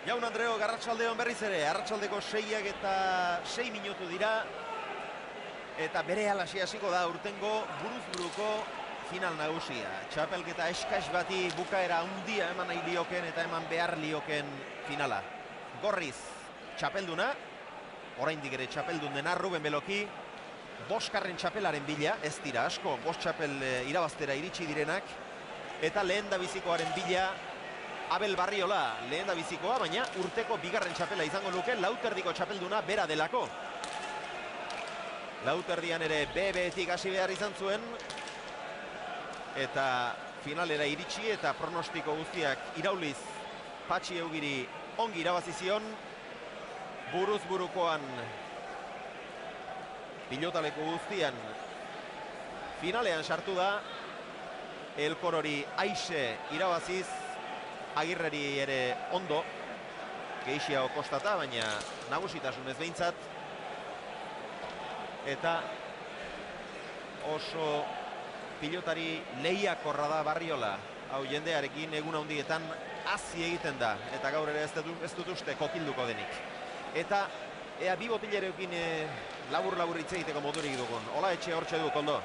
Jaun Andreo, arratsaldeon berriz ere, arratsaldeko 6 eta 6 minutu dira. Eta bere hasi hasiko da urtengo buruzburuko final nagusia. Txapelketa eskaz bati bukaera handia eman nahi lioken eta eman behar lioken finala. Gorriz, txapelduna, oraindik ere txapeldun dena Ruben Beloki, boskarren txapelaren bila, ez dira asko, bost txapel irabaztera iritsi direnak, eta lehen da bizikoaren bila, Abel Barriola lehen da bizikoa, baina urteko bigarren txapela izango luke, Lauterdiko txapelduna bera delako. Lauterdian ere BB-etik hasi behar izan zuen, eta finalera iritsi eta pronostiko guztiak irauliz Patxi Eugiri ongi irabazizion, buruz burukoan pilotaleko guztian finalean sartu da, Elkorori Aixe irabaziz, Agirreri ere ondo, gehiago kostata, baina nagusitasunez behintzat, eta oso pilotari lehiakorra da Barriola. Hau jendearekin egun handietan hazi egiten da, eta gaur ere ez dut uste kokilduko denik. Eta ea bi botilerekin labur-labur hitz egiteko modurik dugun. Ola Etxe hortxe du, Koldo?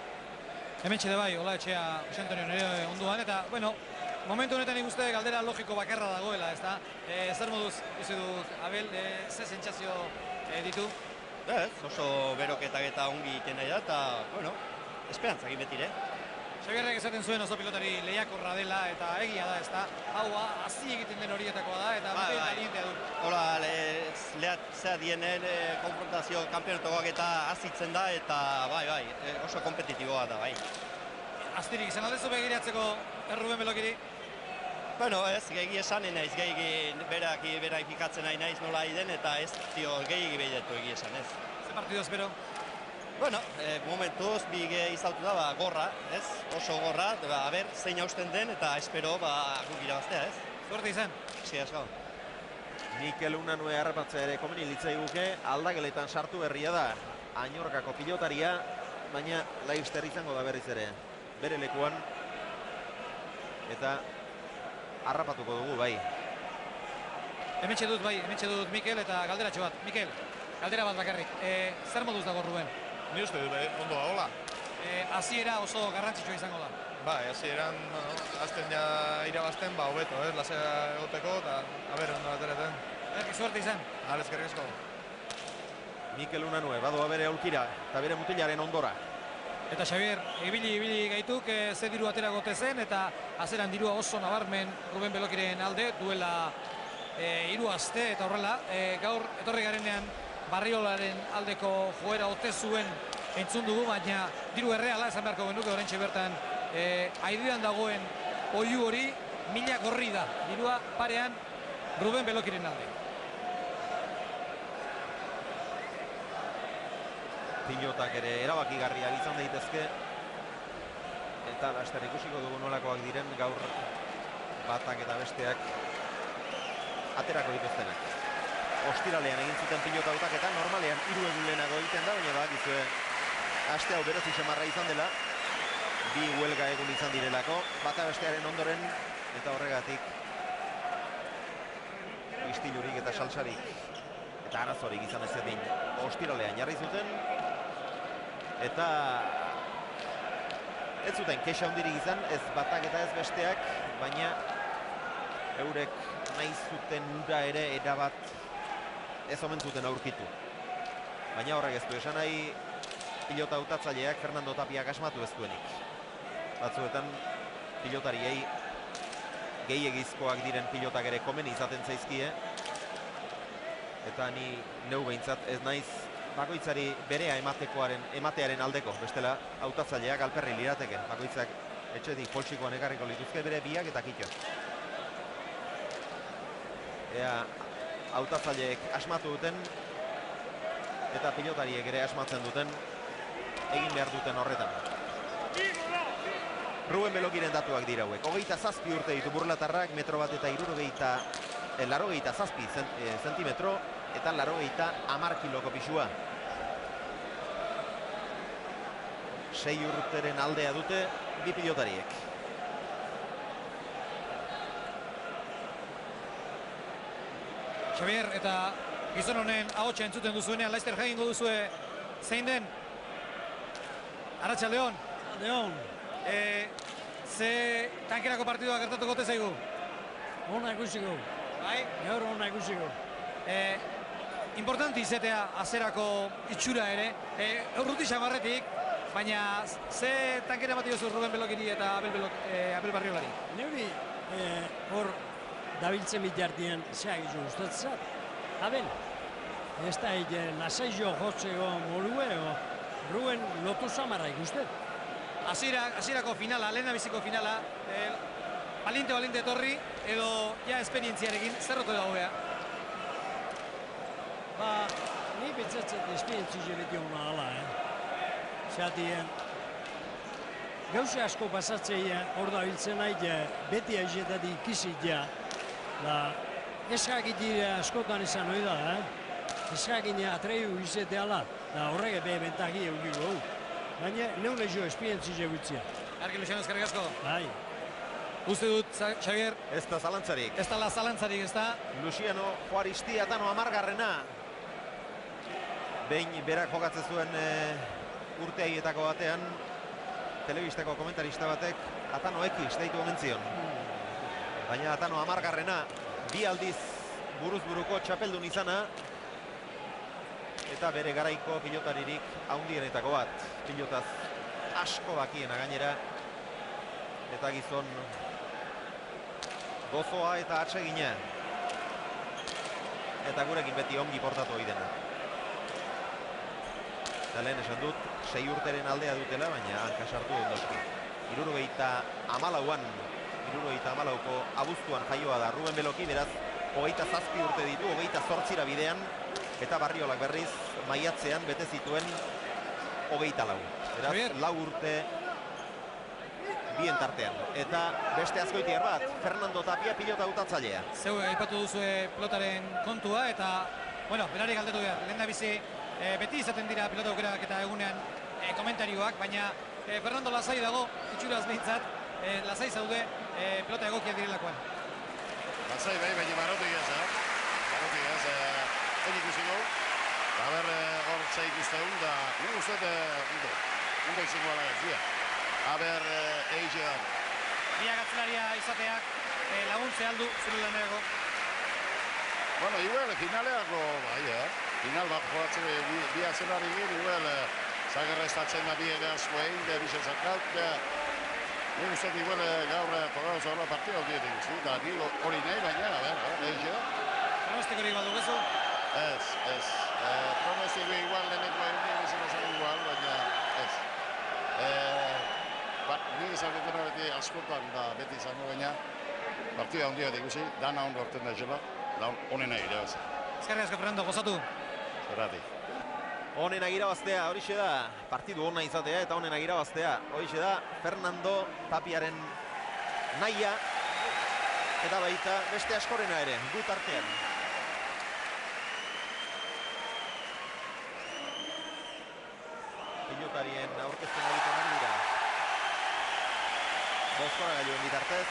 Hementxe de bai, Ola Etxea Jose Antonio nire onduan, eta, bueno, momentu honetan ikuste galdera logiko bakarra dagoela, ez da? Zer moduz, izu dut, Abel, ze sentsazio ditu? Ez, oso beroketak eta ongi egiten nahi da, eta, bueno, esperantzakin betire. Xabierrek esaten zuen oso pilotari lehiakorra dela, eta egia da, ez da? Haua, hazi egiten den horietakoa da, eta bete talientea du. Hola, zea dienen konfrontazio kampionatoak eta azitzen da, eta bai, oso kompetitiboa da, bai. Aztirik, izan aldezu begiratzeko Ruben Belokiri? Bueno, ez, gehi esan naiz, gehi berafikatzen nahi naiz nola den, eta ez, gehi behidetu egi esan, ez. Ze partidu espero? Bueno, momentuz, bi izautu da, gorra, ez, oso gorra, a ber, zein hausten den, eta espero, guk irabaztea, ez. Suerte izan. Si, asko. Mikel Unanue harrapatzea ere komeni litzai guke, aldageletan sartu berria da, Añorkako pilotaria, baina Laister izango da berriz ere, bere lekuan, eta harrapatuko dugu, bai. Hementxe dut Mikel eta galderatxo bat. Mikel, galdera bat bakarrik. Zer moduz dago Ruben? Ni uste dut, ondo da, hola. Hasiera oso garrantzitsua izango da. Bai, hasieran azten ja irabazten, hobeto, lasea egoteko, eta aber, ondo atereten. Suerte izan. Eskerrik asko. Mikel Unanue, badoa bere aulkira, eta bere mutilaren ondora. Eta Xavier, ibili gaituk ze diru atera gote zen, eta azeran dirua oso nabarmen Ruben Belokiren alde, duela 3 aste, eta horrela, gaur etorri garenean Barriolaren aldeko joera ote zuen entzun dugu, baina diru erreala esan beharko genuke oraintxe bertan airean dagoen oihu hori 1000 gorri da, dirua parean Ruben Belokiren alde. Pilotak ere erabakigarriak izan daitezke, eta laster ikusiko dugu nolakoak diren gaur batak eta besteak aterako dituztenak. Ostiralean egin zuten pilota hautak eta normalean 3 egun lehenago egiten da, baina badakizue aste hau berozi semarra izan dela, bi huelga egun izan direlako, bata bestearen ondoren, eta horregatik istilurik eta salsarik eta arazorik izan ez edin ostiralean jarri zuten, eta ez zuten kexa hundirik izan, ez batak eta ez besteak, baina eurek nahi zuten ura ere erabat ez omen zuten aurkitu. Baina horrek ez du esan nahi pilota hautatzaileak Fernando Tapiak asmatu ez duenik. Batzuetan pilotariei gehiegizkoak diren pilotak ere komeni izaten zaizkie, eta ni neu behintzat ez naiz bakoitzari berea ematearen aldeko, bestela hautatzaileak alperri lirateke, bakoitzak etxetik poltsikoan ekarriko lituzke bere biak eta kitxo. Ea hautatzaileek asmatu duten eta pilotariek ere asmatzen duten egin behar duten horretan. Ruben Belokiren datuak dira hauek, 27 urte ditu burlatarrak, metro bat eta 87 zentimetro, eta 90 kiloko pisua. 6 urteren aldea dute bi pilotariek. Xavier, eta gizon honen ahotsa entzuten duzuenean, laizter jakingo duzue zein den? Arratsaldeon. Arratsaldeon. Ze tankerako partidua gertatuko te zaigu? Ona ikusiko. Bai? Gaur ona ikusiko. Importanti izatea azerako itxura ere, urruti xamarretik, baina ze tankera bat diozu Ruben Belokiri eta Abel Barriolari? Neuri hor dabiltzen bitartien zeak izu gustatzen. Abel, ez da lasai jo jotzeko molue, Ruben lotu samarra ikustet. Hasierako finala, lehendabiziko finala, balinte etorri, edo ja esperientziarekin, zer ote dago bea? Ba, ni betzatzet esperientzia beti hona ala, Zerati, gauze asko pasatzea hor dabiltzen nahi, beti aizetati ikizit ja. Eskakit askotan izan hori da, Eskakit atreiu izete ala, da horrek ebe bentaki eukiko. Baina neune jo esperientzia gutzia. Arki Luciano, eskerrik asko. Bai. Uste dut, Xavier? Ez da zalantzarik. Ez da zalantzarik, ez da? Luciano Juaristi Atano amargarrena. Behin berak jokatzen zuen urte haietako batean, telebistako komentarista batek Atano X deitu omen zion. Baina Atano amargarrena, bi aldiz buruz-buruko txapeldun izana, eta bere garaiko pilotaririk haundienetako bat. Pilotaz asko bakiena gainera, eta gizon gozoa eta atsegina. Eta gurekin beti ongi portatu hori dena. Eta lehen esan dut, 6 urteren aldea dutela, baina hanka sartu ondoski. 74ko abuztuan jaioa da Ruben Beloki, beraz, 27 urte ditu, 28 bidean, eta Barriolak berriz maiatzean bete zituen 24. Beraz, 4 urte bien tartean. Eta beste azkoitiar bat, Fernando Tapia pilota hautatzailea. Zeu aipatu duzue pilotaren kontua, eta, bueno, berari galdetu behar, lehendabizi beti izaten dira pilota aukerak eta egunean komentarioak, baina Fernando lasai dago, itxuraz behintzat, lasai zaude pilota egokiak direlakoan. Lasai bai, baina barotik ez, zen ikusiko. Haber, hor zei ikusteun, da, nire uste, ondo izango ala ez dira. Haber, eixe da. Biak atzelaria izateak laguntze aldu zure lanerako? Bueno, igual, finaleako, bai, final bat joatzen bi azelari gire, igual, zagerrestatzen da bie gazkoein, de bizetzakak, nire uste, igual, gaur pogau zaurla partida hori dira, da, nire hori nahi, baina, eixe da. Pronostikorik baldu gezu? Ez. Pronostiko igual, leheneko egin izan esan igual, baina ez. Ni izaketena beti askotan da beti izango baina partida handia ikusi, dana ondo horten da zela, da honena irabaztea. Eskerrik asko, Fernando, gozatu. Zerratik. Honena irabaztea, horixe da, partidu hona izatea eta honena irabaztea. Horixe da, Fernando Tapiaren nahia, eta baita beste askorena ere, gut artean. Pilotarien aurkezpen egiten ari dira. Bozkora gailuen bitartez.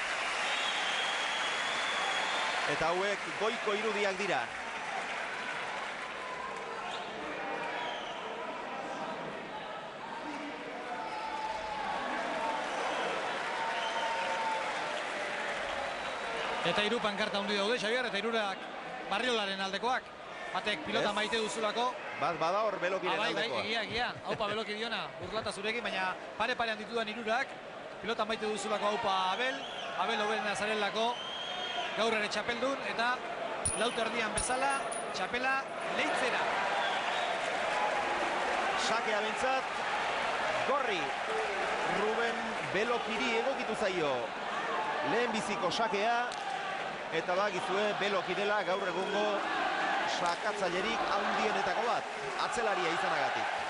Eta hauek goiko irudiak dira. Eta hiru pankarta handi daude, Xavier, eta hirurak Barriolaren aldekoak. Batek pilota maite duzulako. Bat bada hor Belokiren aldekoa. Bai, egia. Haupa Beloki diona, burlata zurekin, baina pare-parean ditudan hirurak. Pilota maite duzulako haupa Abel hoberena zarelako, gaur ere txapeldun, eta lauterdian bezala, txapela leitzera. Sakea bentsat, gorri, Ruben Belokiri egokitu zaio. Lehenbiziko sakea, eta bagizue Beloki dela gaur egungo sakatzailerik handienetako bat, atzelaria izanagatik.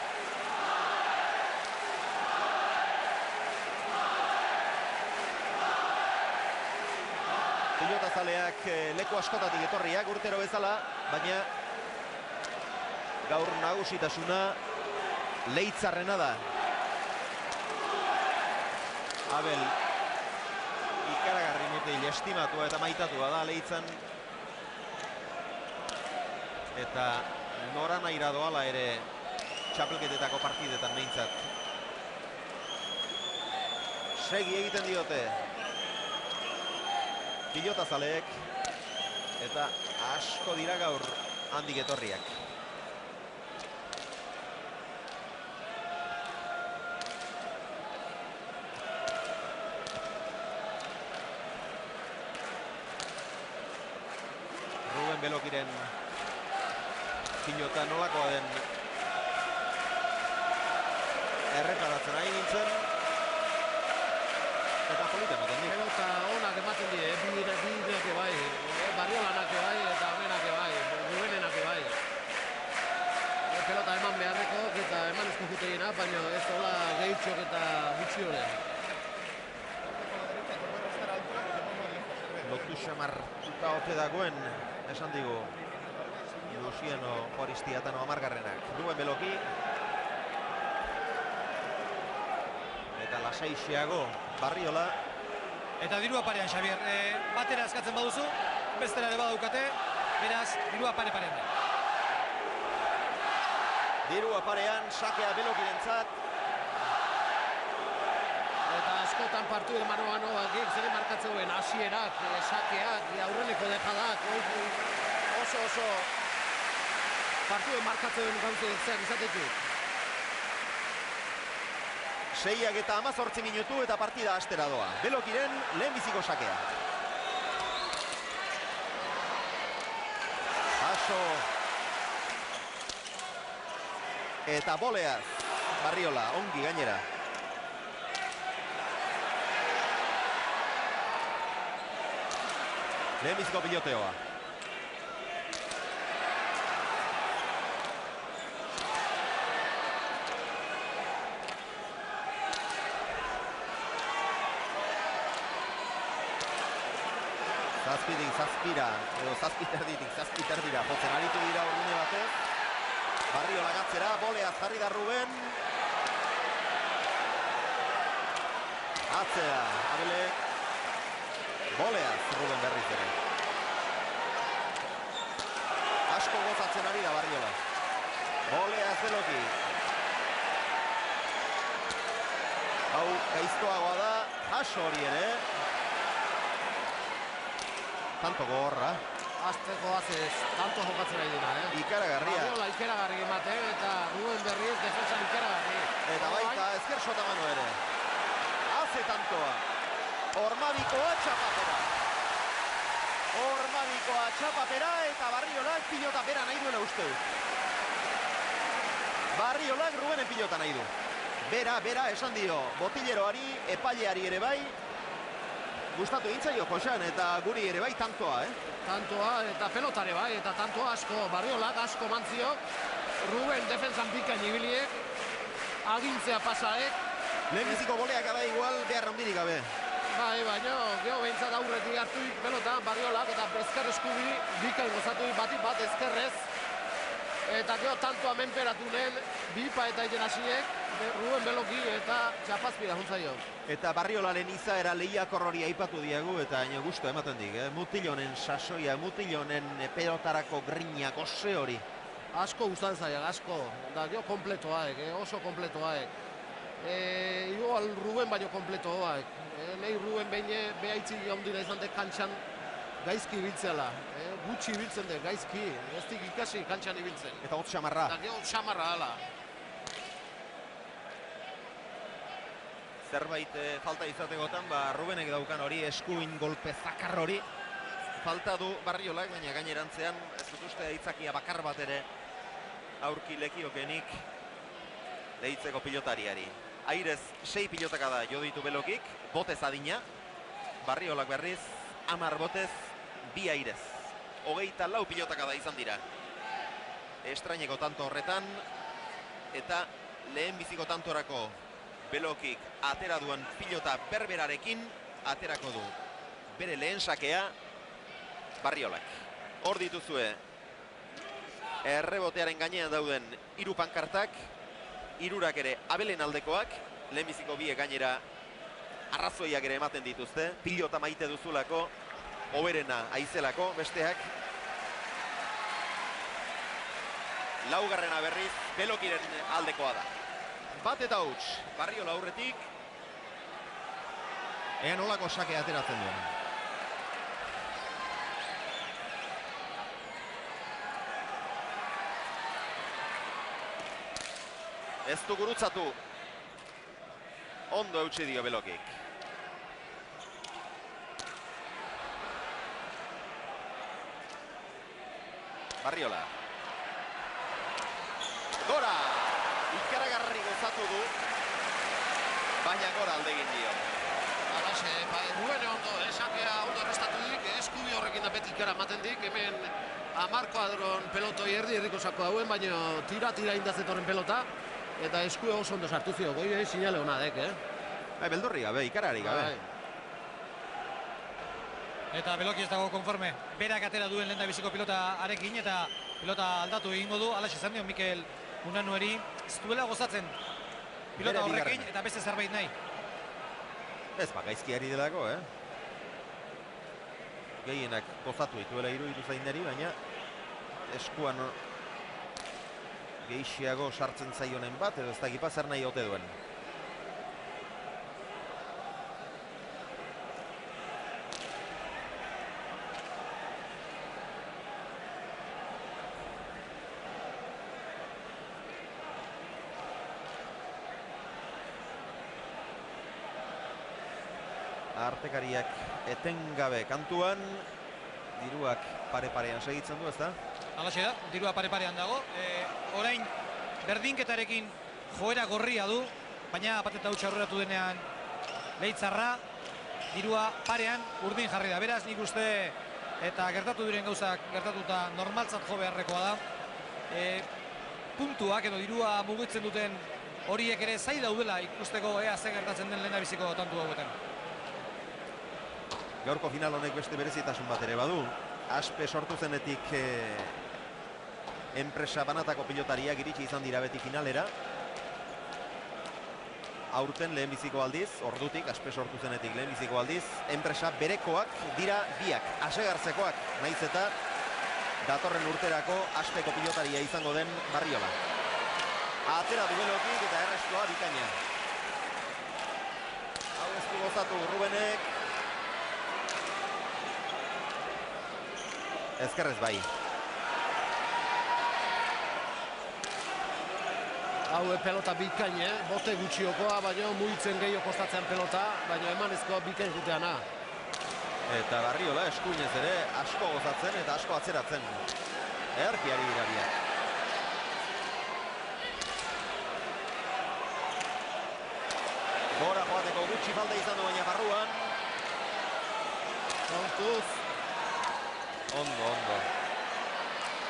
Pilotazaleak leku askotatik etorriak urtero bezala, baina gaur nagusitasuna leitzarrena da. Abel ikaragarri mutil estimatua eta maitatua da leitzan. eta nora nahi doala ere txapelketetako partidetan behintzat. Segi egiten diote pilotazaleek, eta asko dira gaur handik etorriak. Ruben Belokiren pilota nolakoa den erreparatzen ari nintzen, eta polita ematen dik. Pelota onak ematen die, bidenak bai, Barriolanak bai, eta honenak bai, Rubenenak bai. Pelota eman beharreko eta eman ezko jutegiena, baina ez hola gehitxok eta gutxi hori. Lotu xamartuta ote dagoen, esan digu, Luciano Foristiatano amargarrenak. Ruben Beloki. Eta lasaixiago Barriola. Eta dirua parean, Xabier. Batera eskatzen baduzu, bestera ere badaukate, beraz, dirua pare-parean da. Dirua parean, sakea Belokirentzat. Eta askotan partide mano-mano zer markatzen hasierak, sakeak, aurreneko dejadak, oso partide markatzen gauze zer izatetik. 6:18 minutu eta partida hastera doa. Belokiren lehenbiziko sakea. Paso. Eta boleaz. Barriola, ongi gainera. Lehenbiziko piloteoa. Zazpitik zazpira, edo zazpiterditik zazpiterdira jotzen aritu dira ordune batez. Barriola gatzera, boleaz jarri da Ruben. Atzea, Abelek. Boleaz Ruben berriz ere. Asko gozatzen ari da Barriola. Boleaz Beloki. Hau gaiztoagoa da, jaso hori ere. Tanto gogorra. Azteko azez, tanto jokatzen ari dira, Ikaragarria. Barriola ikaragarri emate, eta Ruben berriz defensan ikaragarri. Eta baita ezker sotamano ere. Haze tantoa. Ormabikoa txapapera. Ormabikoa txapapera eta Barriolak pilota bera nahi duela uste dut. Barriolak Rubenen pilota nahi du. Bera, esan dio, botileroari, epaileari ere bai. Gustatu intzaio Josean eta guri ere bai tantoa, Tantoa eta pelotare bai, eta tantoa asko, Barriolak asko mantzio. Ruben defensan bikain ibiliek, agintzea pasaek. Lehenbiziko boleak da igual behar handirik gabe. Bai, baina geho behintzat aurretik hartuik pelota, Barriolak eta ezker eskubi bikain gozatuik bat ezkerrez. Eta geho tantoa menperatu nen, bipa eta iten hasiek, Ruben Beloki eta txapazpira juntzaio. Eta Barriolaren izaera lehiakor hori aipatu diagu eta gustu ematen dik. Mutilonen sasoia, mutilonen pelotarako grinak, ose hori. Asko gustan zaiak, asko. Da geho kompletoaek, oso kompletoaek. Igual Ruben baino kompletoaek. Nahi Ruben behaitzi handira izan dek kantxan gaizki ibiltzela. Gutxi ibiltzen dek, gaizki. Ez dik ikasi kantxan ibiltzen. Eta hotz xamarra. Da geho xamarra hala. Zerbait falta izategotan, Rubenek daukan hori, eskuin golpe zakar hori. Falta du Barriolak, baina gainerantzean ez dut uste aitzakia bakar bat ere aurki lekiokenik deitzeko pilotariari. Airez 6 pilotaka da jo ditu Belokik, botez adina. Barriolak berriz, 10 botez, 2 airez. 24 pilotaka da izan dira. Estraineko tanto horretan, eta lehenbiziko tantorako Belokik atera duen pilota berberarekin aterako du bere lehen sakea Barriolak. Hor dituzue errebotearen gainean dauden 3 pankartak, 3 ere Abelen aldekoak, lehenbiziko biek gainera arrazoiak ere ematen dituzte, pilota maite duzulako, hoberena aizelako, besteak laugarrena berriz Belokiren aldekoa da. Bat eta huts, Barriola aurretik. Ea nolako sake ateratzen duen. Ez du gurutzatu. Ondo eutsi dio Belokik. Barriola. Gora! Ikaragarri gozatu du. Baina gora aldegin dio. Alaxe, Rubene ondo, sakea ondo errestatudik, eskubi horrekin da beti ikara ematen dik, hemen amarko adron pelotoi erdi-erdiko sako dauen, baina tira indazetorren pelota, eta eskue oso ondo sartu zio, goi sinale hona dek, Beldurri gabe, ikarari gabe. Eta Beloki ez dago konforme. Berak atera duen lehen da biziko pilota arekin eta pilota aldatu egingo du. Alaxe izan dio Mikel Unanueri. Ez duela gozatzen pilota horrekin eta beste zerbait nahi. Ez gaizki ari delako, Gehienak gozatu dituela iruditu zaineri, baina eskuan gehiago sartzen zaionen bat, edo ez da ekipa zer nahi ote duen. Artekariak etengabe kantuan, diruak pare-parean segitzen du, ez da? Alaxe da, dirua pare-parean dago. Orain berdinketarekin joera gorria du, baina pateta hutsa aurreratu denean Leitzarra, dirua parean urdin jarri da. Beraz, nik uste eta gertatu diren gauzak gertatuta normaltzat jo beharrekoa da. Puntuak edo dirua mugitzen duten horiek ere zai daudela ikusteko ea ze gertatzen den lehendabiziko tantu hauetan. Gaurko final honek beste berezitasun bat ere badu. Aspe sortu zenetik enpresa banatako pilotariak iritsi izan dira beti finalera. Aurten lehenbiziko aldiz, ordutik Aspe sortu zenetik lehenbiziko aldiz, enpresa berekoak dira biak, Asegartzekoak, naiz eta datorren urterako Aspeko pilotaria izango den Barriola. Atera du Belokik eta errestua bikaina. Hau ez du gozatu Rubenek. Ezkerrez bai. Hau pelota bikain, bote gutxiokoa, baina mugitzen gehiago kostatzean pelota, baina emanezkoa bikain juteana. Eta Barriola eskuinez ere asko gozatzen eta asko atzeratzen. Eharkiari dira biak. Gora joateko gutxi falta izan du baina barruan. Kontuz. Ondo.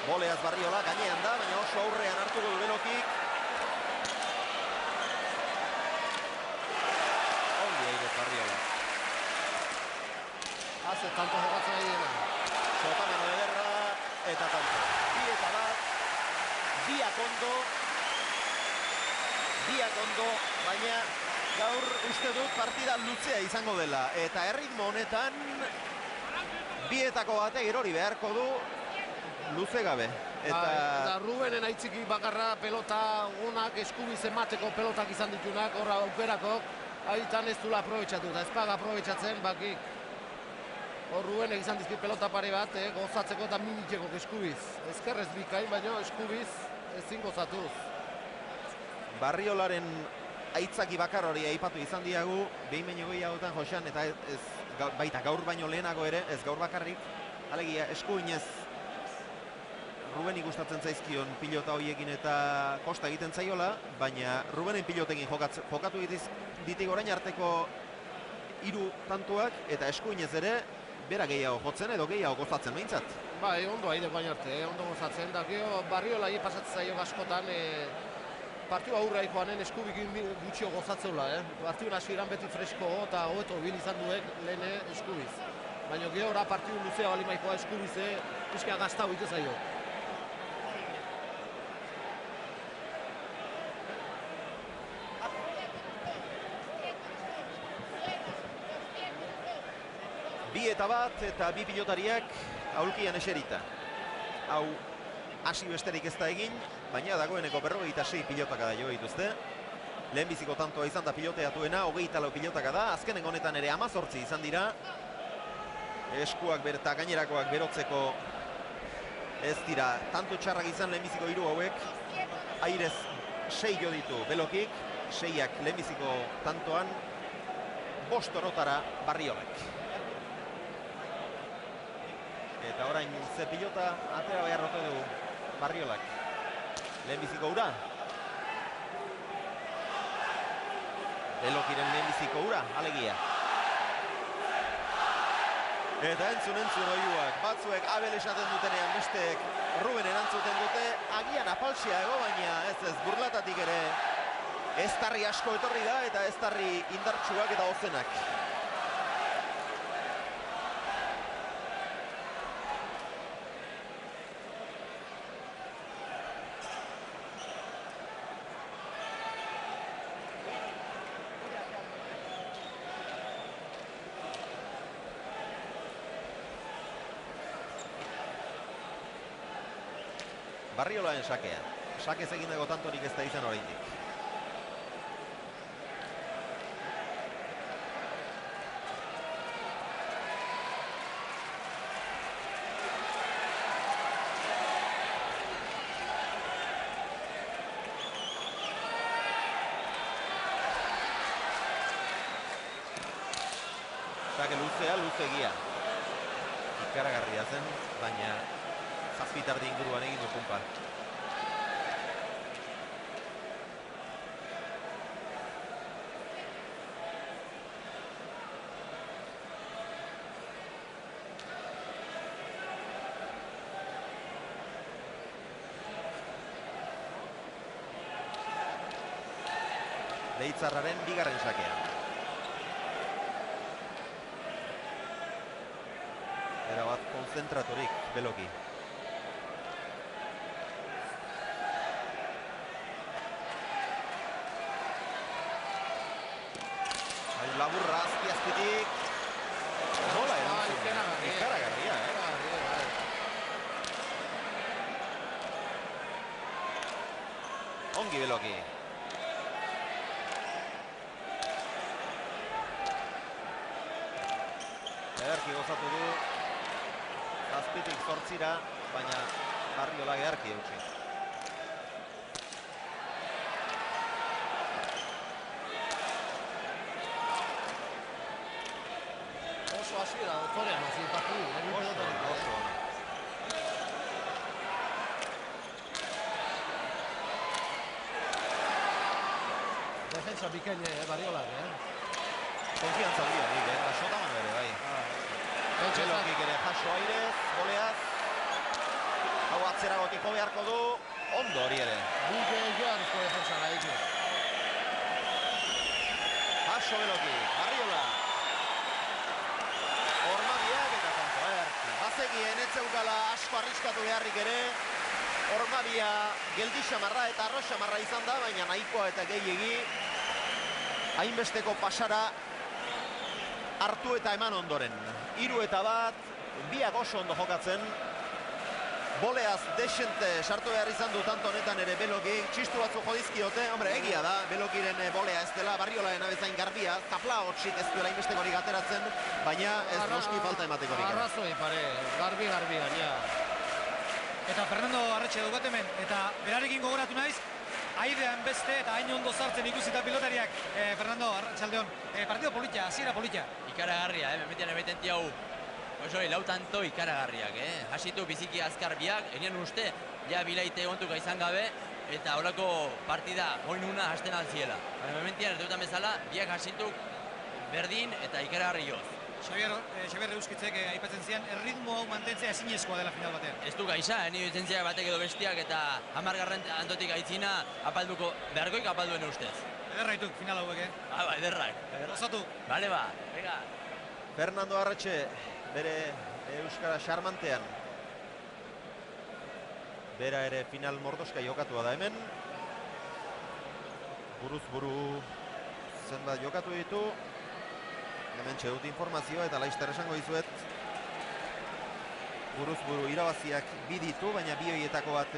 Boleaz Barriola gainean da, baina oso aurrean hartuko du Belokik. Ongi airez Barriola. Haze, tanto jokatzen ari dena. Sotameno ederra eta tanto. Bi eta bat, biak ondo, baina gaur uste dut partida luzea izango dela. Eta erritmo honetan bietako batek erori beharko du luze gabe. Eta Rubenen aitziki bakarra pelota gunak eskubiz emateko pelotak izan ditunak, horra aukerako, haitan ez dula aprobetxatu, eta ez paga aprobetxatzen bakik. Hor Rubenek izan dizki pelota pare bat, gozatzeko eta miniteko eskubiz. Ezkerrez bikain, baina eskubiz ezin gozatuz. Barriolaren aitzaki bakar hori aipatu izan diagu, behin baino gehiagotan Josean, eta baita gaur baino lehenago ere, ez gaur bakarrik, alegia eskuinez Rubeni gustatzen zaizkion pilota horiekin eta kosta egiten zaiola, baina Rubenen pilotekin jokatu ditik orain arteko 3 tantuak, eta eskuinez ere bera gehiago jotzen edo gehiago gozatzen behintzat. Bai, ondo haide bain arte, ondo gozatzen, da gero Barriola pasatzen zaio askotan, partiu aurrai joanen eskubikin gutxio gozatzeula, Partiu hasieran beti fresko eta hobeto bil izan duek lehen eskubiz. Baina gehora partiu luzea balimaikoa eskubize, pixka gaztau ite zaio. Bi eta bat eta bi pilotariak aulkian eserita. Hau hasi besterik ez da egin, baina dagoeneko 46 pilotaka da jo dituzte. Lehenbiziko tantoa izan da piloteatuena, 24 pilotaka da, azkenen honetan ere 18 izan dira. Eskuak eta gainerakoak berotzeko ez dira tanto txarrak izan lehenbiziko 3 hauek. Airez 6 jo ditu Belokik, 6ak lehenbiziko tantoan, 5 orotara Barriolak. Eta orain ze pilota atera behar rote du Barriolak. Lehenbiziko ura. Belokiren lehenbiziko ura, alegia. Eta entzun oiuak, batzuek Abel esaten dutenean, besteek Ruben erantzuten dute, agian apalxiago, baina ez burlatatik ere eztarri asko etorri da eta eztarri indartsuak eta ozenak. Barriolaren sakea. Sakez egindako tantorik ez da izan oraindik. Sake luzea, luzegia. Ikaragarria zen, baina zazpitardi inguruan egin du punpa. Leitzarraren bigarren sakea. Erabat konzentraturik Beloki. Laburra azpiazpitik. Nola erantzun? Ikaragarria, Ongi Beloki. Ederki gozatu du. Azpitik 8 baina Barriola ederki eutsi. Hasiera, dotorean, hasi partidu, Oso. Defensa bikaine Barriolak, Konfiantza handia nik, eta sotaman ere, bai. Belokik ere jaso airez, goleaz. Hau atzeragotik jo beharko du, ondo hori ere. Buke joarrizko defensa gaitu. Jaso Belokik, Barriola. Ormabiak eta tanto erki. Bazekien ez zeukala asko arriskatu beharrik ere. Ormabia geldi xamarra eta arroz xamarra izan da, baina nahikoa eta gehiegi. Hainbesteko pasara hartu eta eman ondoren. 3-1, biak oso ondo jokatzen. Boleaz desente sartu behar izan du tanto honetan ere Beloki. Txistu batzu jodizkiote, hombre, egia da, Belokiren bolea ez dela, Barriolaren abezain garbia, zapla hotxik ez duela inbestekorik ateratzen, baina ez noski falta ematekorik. Arrazoi pare, garbi, gaina. Eta Fernando Arretxe dugat hemen, eta berarekin gogoratu naiz, aidean beste eta hain ondo sartzen ikusita pilotariak, Fernando Arratxaldeon, partido politia, hasiera politia. Ikaragarria, memetian ebeten tiau. Oso, lau tanto ikaragarriak, Hasitu biziki azkar biak, enien uste, ja bilaite egontuka izan gabe, eta horako partida hoinuna hasten altziela. Baina mementian, ez dutan bezala, biak hasituk berdin eta ikaragarri joz. Xabier Euskitzek aipatzen zian, erritmo hau mantentzea ezinezkoa dela final batean. Ez du gaisa, ni dutzen batek edo bestiak eta 10. antotik aitzina apalduko, beharkoik apalduen ustez. Ederraituk final hauek, Ba, ederrak. Gozatu. Bale ba, venga. Fernando Arretxe, bere euskara xarmantean. Bera ere final mordoska jokatua da hemen. Buruz buru zenbat jokatu ditu. Hemen txedut informazioa eta laizter esango dizuet. buruz buru irabaziak bi ditu, baina bi horietako bat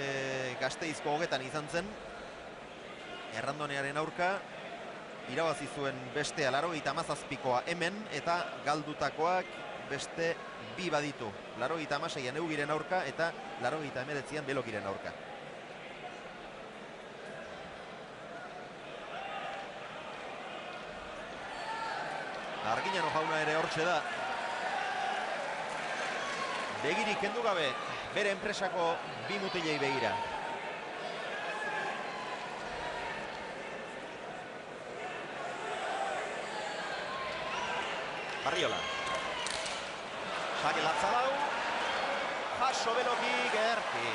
Gasteizko hogetan izan zen. Errandonearen aurka, irabazi zuen bestea 87koa hemen, eta galdutakoak beste bi baditu. 86an Eugiren aurka eta 89an Belokiren aurka. Arginano jauna ere hortxe da. Begirik kendu gabe, bere enpresako bi mutilei begira. Barriola. Sake Latzalau. Jaso Beloki gerti.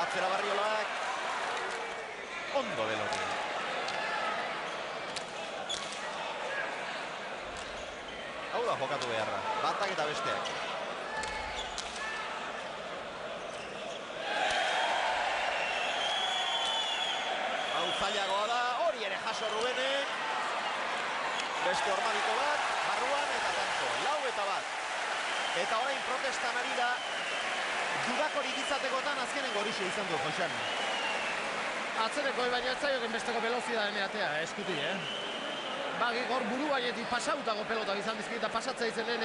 Atzera Barriolak. Ondo Beloki. Hau da jokatu beharra, batak eta besteak. Hau zailagoa da, hori ere jaso Rubenek. Beste hormariko bat, barruan eta tanto, 4-1. Eta orain protestan ari da, dudakorik izatekotan azkenen gorixe izan du, Joxan. Atzeneko baina ez zaioken besteko velozidaden atea, eskuti, Bagi hor buru baietik pasautako pelota izan dizkita pasatzea izenen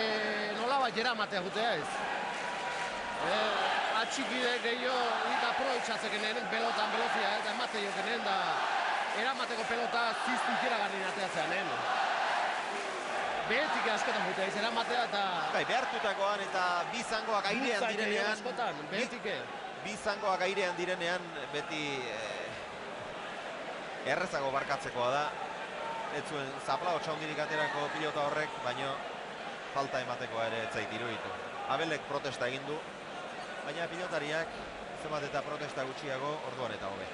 nolabait eramatea jutea ez. Atxikide gehiago eta proitzatzekenen pelotan velozia eta emate jokenen da eramateko pelota ziztu ikeragarri natea zean. Behetik askotan jutea izan eramatea eta... Bai, behartutakoan eta bizangoak airean direnean... Bizangoak airean direnean beti errezago barkatzekoa da. Ez zuen zaplao txaundirik aterako pilota horrek, baino falta ematekoa ere ez zait iruditu. Abelek protesta egin du, baina pilotariak zenbat eta protesta gutxiago orduan eta hobe.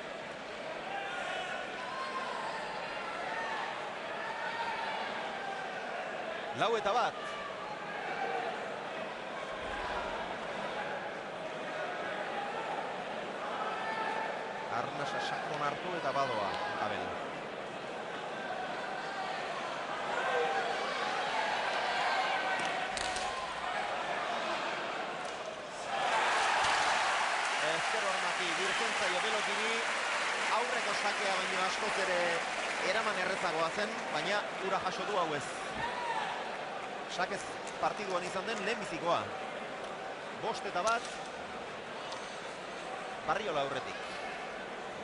Lau eta bat. Arnasa sakon hartu eta badoa Abel. Birkentzaio Belokiri aurreko sakea baino askoz ere eraman errezagoa zen, baina ura jaso du hau ez. Sakez partiduan izan den lehenbizikoa. 5-1 Barriola aurretik.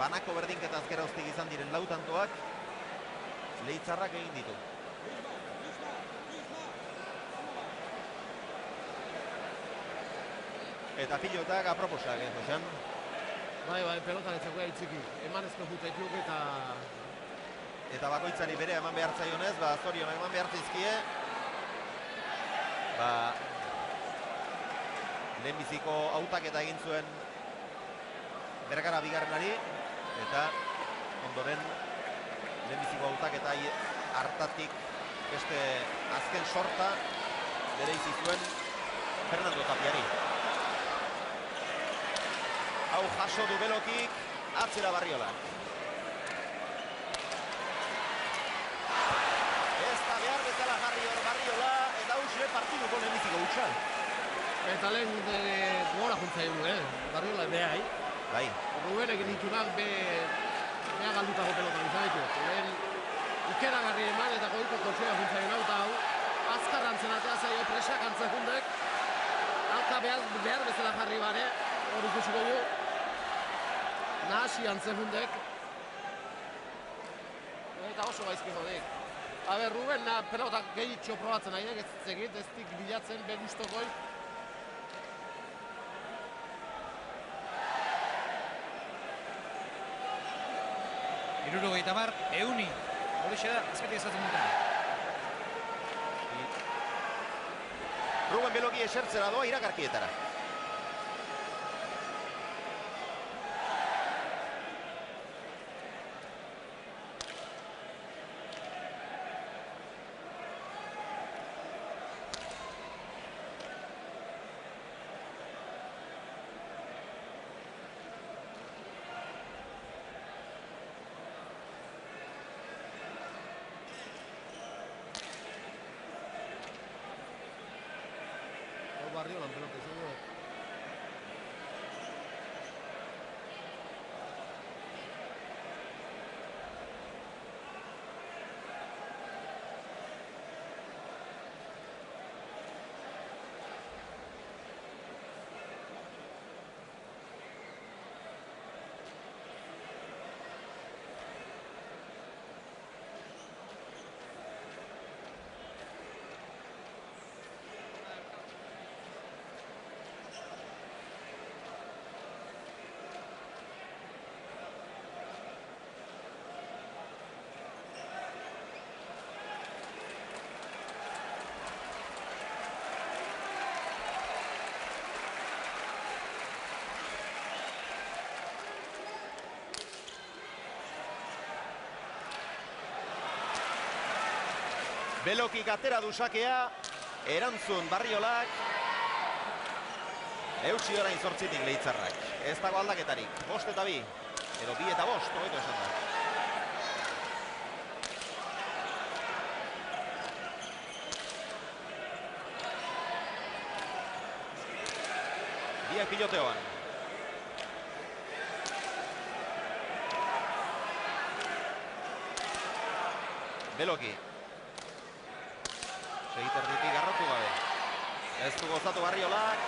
Banako berdinketaz geroztik izan diren lautantoak Leitzarrak egin ditu. Eta pilotak aproposak, Joxan? Bai, pelotan ez zegoea itziki. Emanezko jutekluk eta bakoitzari bere eman behar zaionez, zorionak eman behar zaizkie. Lehenbiziko hautaketa egin zuen Bergara bigarrenari, eta ondoren lehenbiziko hautaketa hartatik beste azken sorta bereizi zuen Fernando Tapiari. Hau jaso du Belokik, atzera Barriola. Ez da behar bezala jarri hor Barriola, eta hauxe partiduko lehenbiziko hutsa. Eta lehen gora juntza egin Barriola behai. Bai. Ruben egin ditunak beha galdutako pelotan izan ditu. Lehen ikeragarri eman eta goiko koltsioa juntza egin hau, azkarrantzen atea zaio presak antzekundek. Alka behar bezala jarri bare, hori ikusiko du. Nahasi antzekundek. Eta oso gaizki jodik. Ruben pelotak gehitxo probatzen nahi, ez egit, ez dik bilatzen, begustokoi. Hirurogeita hamar, Euni. Horixe da, azketik ezatzen duten. Ruben Beloki esertzera doa iragarkietara. Barriolan pelota izan du. Belokik atera du sakea, erantzun Barriolak. Eutsi orain 8tik Leitzarrak. Ez dago aldaketarik, 5 eta 2. Edo 2 eta 5, hobeto esan da. Biak piloteoan. Beloki. Segiterditik garrotu gabe. Ez du gozatu Barriolak.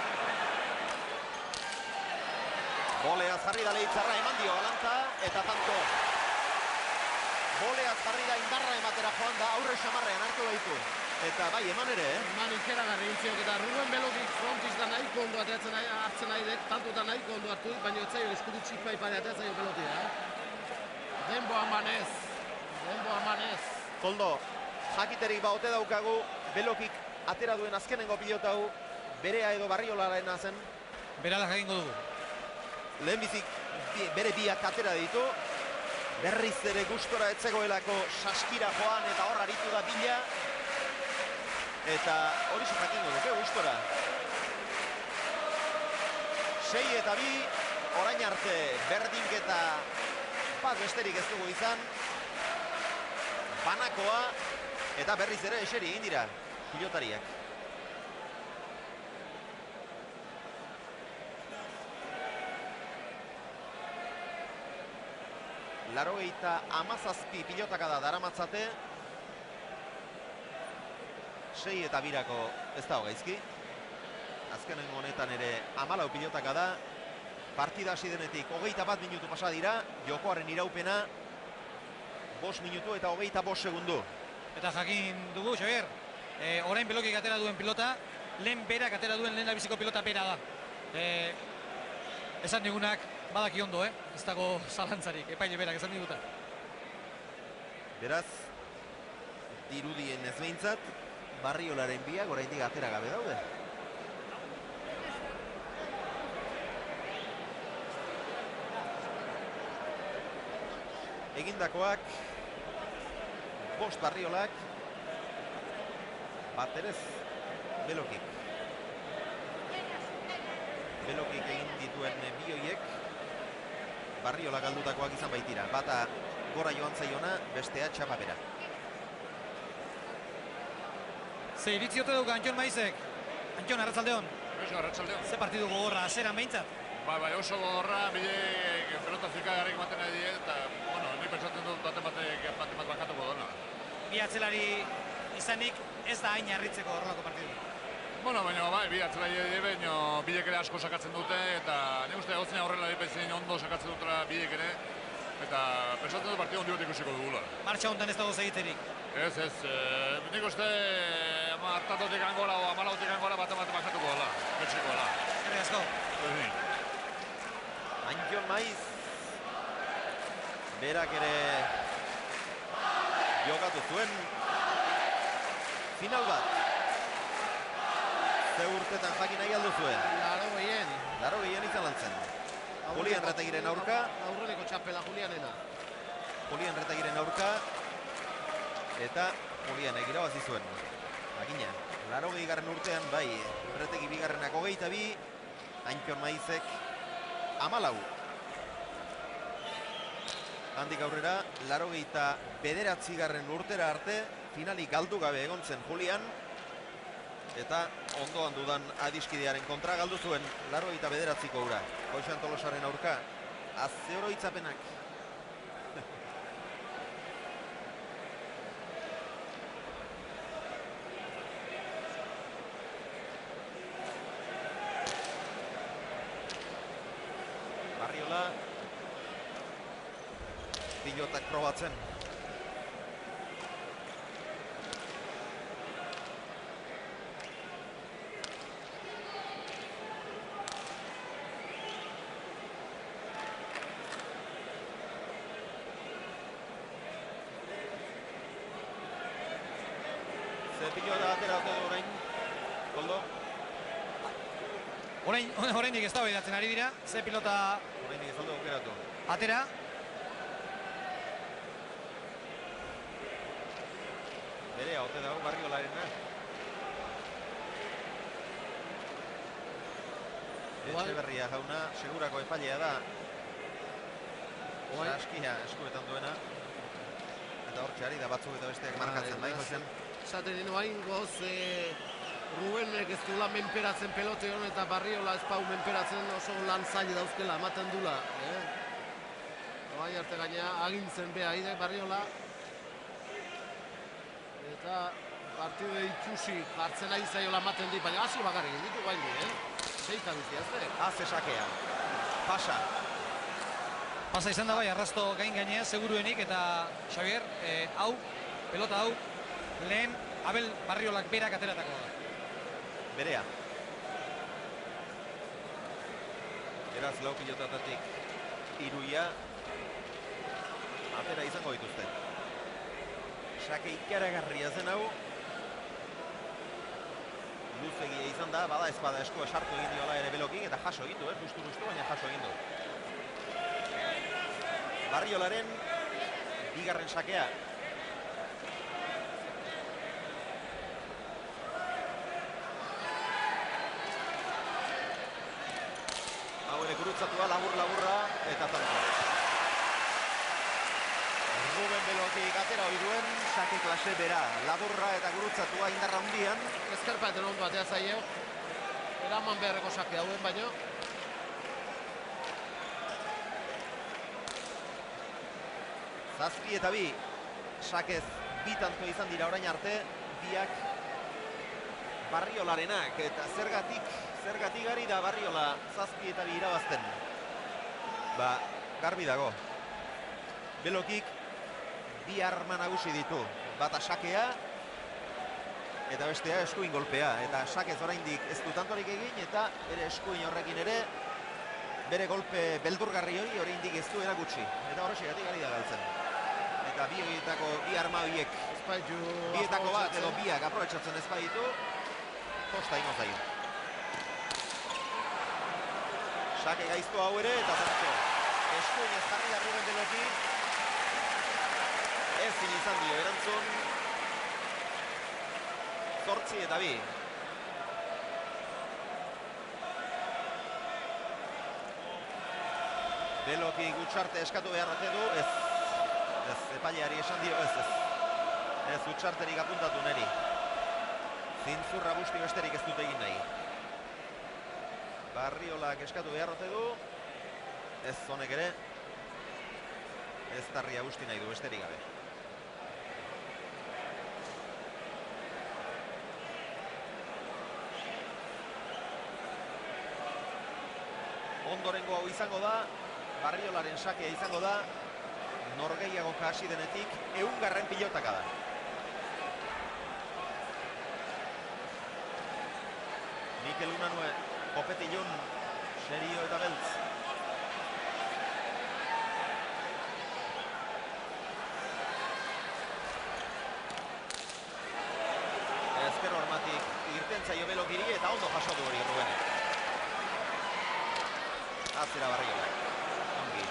Boleaz jarri da Leitzarra, eman dio Galanta, eta tanto. Boleaz jarri da indarra ematera joan da, aurre xamarrean hartu baitu. Eta bai, eman ere, Eman ikeragarri intziok, eta Ruben Belokik frontiz da nahiko ondo hartzen nahi dek, tanto da nahiko ondo hartu, baina ez zaio eskudu txipa ipare ateatzaio pelotia. Denboa manez. Koldo, jakiterik baote daukagu, Belokik atera duen azkenengo pilota hau, berea edo Barriolarena zen. Berala jakingo dugu. Lehenbizik bere biak atera ditu. Berriz ere gustora etzegoelako saskira joan eta hor aritu da bila. Eta hori jakingo duke gustora. 6 eta 2, orain arte berdinketa bat besterik ez dugu izan. Banakoa eta berriz ere eseri egin dira pilotariak. Larogeita 17 pilotaka da daramatzate. 6 eta 2 ez dago gaizki. Azkenengo honetan ere 14 pilotaka da. Partida hasi denetik 21 minutu pasa dira. Jokoaren iraupena 5 minutu eta 25 segundu. Eta jakin dugu, Xavier, orain Belokik atera duen pilota, lehen berak atera duen lehen biziko pilota bera da. Esan digunak badaki ondo, ez dago zalantzarik, epaile berak esan diguta. Beraz, dirudien ez behintzat, Barriolaren biak oraindik atera gabe daude. Egindakoak, 5 Barriolak, bat erez Belokik. Belokik egin dituen bi horiek, Barriola galdutakoak izan baitira. Bata gora joan zaiona, bestea txapapera. Ze iritzi ote dugu Antxon Maizek. Antxon, arratzaldeon. Arratsaldeon. Ze partidu gogorra, azeran behintzat? Bai, oso gogorra, bide pelota zikagarrik ematen nahi die, eta, bueno, ni pentsatzen dut bat bakatuko dona. Bi atzelari izanik ez da hain harritzeko horrelako partidu. Bueno, baina bai, bi atzelari die, baina bilek ere asko sakatzen dute, eta nik uste gotzena horrela dipezin ondo sakatzen dutela bilek ere, eta pentsatzen dut partidu ondi bat ikusiko dugula. Martxa honetan ez dago segitzerik. Ez, nik uste hartatotik angora o amalautik angora bat bakatuko dela, betxiko dela. Eskerrik asko. Antxon Maiz, berak ere jokatu zuen final bat. Ze urtetan jakin nahi aldu zuen? Laro gehien izan lantzen. Julian Retegiren aurka. Aurreneko txapela Julianena. Julian Retegiren aurka. Eta Julianek irabazi zuen. Agina, 80. urtean bai, Retegi bigarrenak 22, Antxon Maizek 14. Handik aurrera, 89. urtera arte, finalik galdu gabe egon zen Julian. Eta ondoan dudan adiskidearen kontra galdu zuen 89ko ura. Goixan Tolosaren aurka, azzeoro itzapenak. Barriola, pilotak probatzen. Pilota atera ote du orain, Koldo? Oraindik ez da behidatzen ari dira, ze pilota Oraindik ez aldo aukeratu. atera. Berea ote dago Barriolarena. Etxeberria jauna, segurako epailea da. Saskia eskuetan duena. Eta hor txari da batzuk eta besteak markatzen bai, Josen. Esaten dino hain goz, Rubenek ez duela menperatzen pelote hon eta Barriola ez pau menperatzen oso lan zaila dauzkela, ematen dula. Oain arte gaina agintzen beha ide Barriola. Eta partide itxusi hartzen ari zaiola ematen di, baina hasi bakarrik ditu gain di, Seita bizi, azte? Haze sakea. Pasa. Pasa izan da bai, arrasto gainea, seguruenik, eta Xavier, hau, pelota hau, lehen Abel Barriolak berak ateratako da. Berea. Beraz, lau pilotatatik iruia atera izango dituzte. Sake ikaragarria zen hau. Luzegia izan da, bada ezpada eskua sartu egin diola ere Belokik, eta jaso egin du, justu, baina jaso egin du. Barriolaren bigarren sakea. Hau ere gurutzatua, labur-laburra, eta tanto. Ruben Belokik atera hori duen, sake klase bera, laburra eta gurutzatua indarra hundian. Ezkerpaeten ondo atea zaio, eraman beharreko sake hauen baino. Zazpi eta bi, sakez bi tanto izan dira orain arte, biak Barriolarenak, eta zergatik gari da Barriola zazpi eta bi irabazten. Ba, garbi dago. Belokik bi arma nagusi ditu, bata sakea eta bestea eskuin golpea, eta sakez oraindik ez du tantorik egin, eta bere eskuin horrekin ere bere golpe beldurgarri hori oraindik ez du erakutsi, eta horrexegatik ari da galtzen. Eta bi arma horiek, bietako bat edo biak aprobetxatzen ez baditu, kosta ingo zaio. Sake gaizto hau ere, eta tanto eskuin ez jarri da Ruben Belokik. Ezin izan dio erantzun. 8 eta 2. Belokik Utxarte eskatu behar ote du, ez, epaileari esan dio, ez Utxarterik apuntatu neri. Zintzurra busti besterik ez dut egin nahi. Barriolak eskatu behar ote du, ez honek ere, ez tarria busti nahi du besterik gabe. Ondorengo hau izango da, Barriolaren sakea izango da, norgehiagoka hasi denetik 100. pilotaka da. Mikel Unanue, Kopetilun, Serio eta Beltz. Ezker hormatik irten zaio Belokiri eta ondo jaso du hori Rubenek. Azera Barriola. Ongi.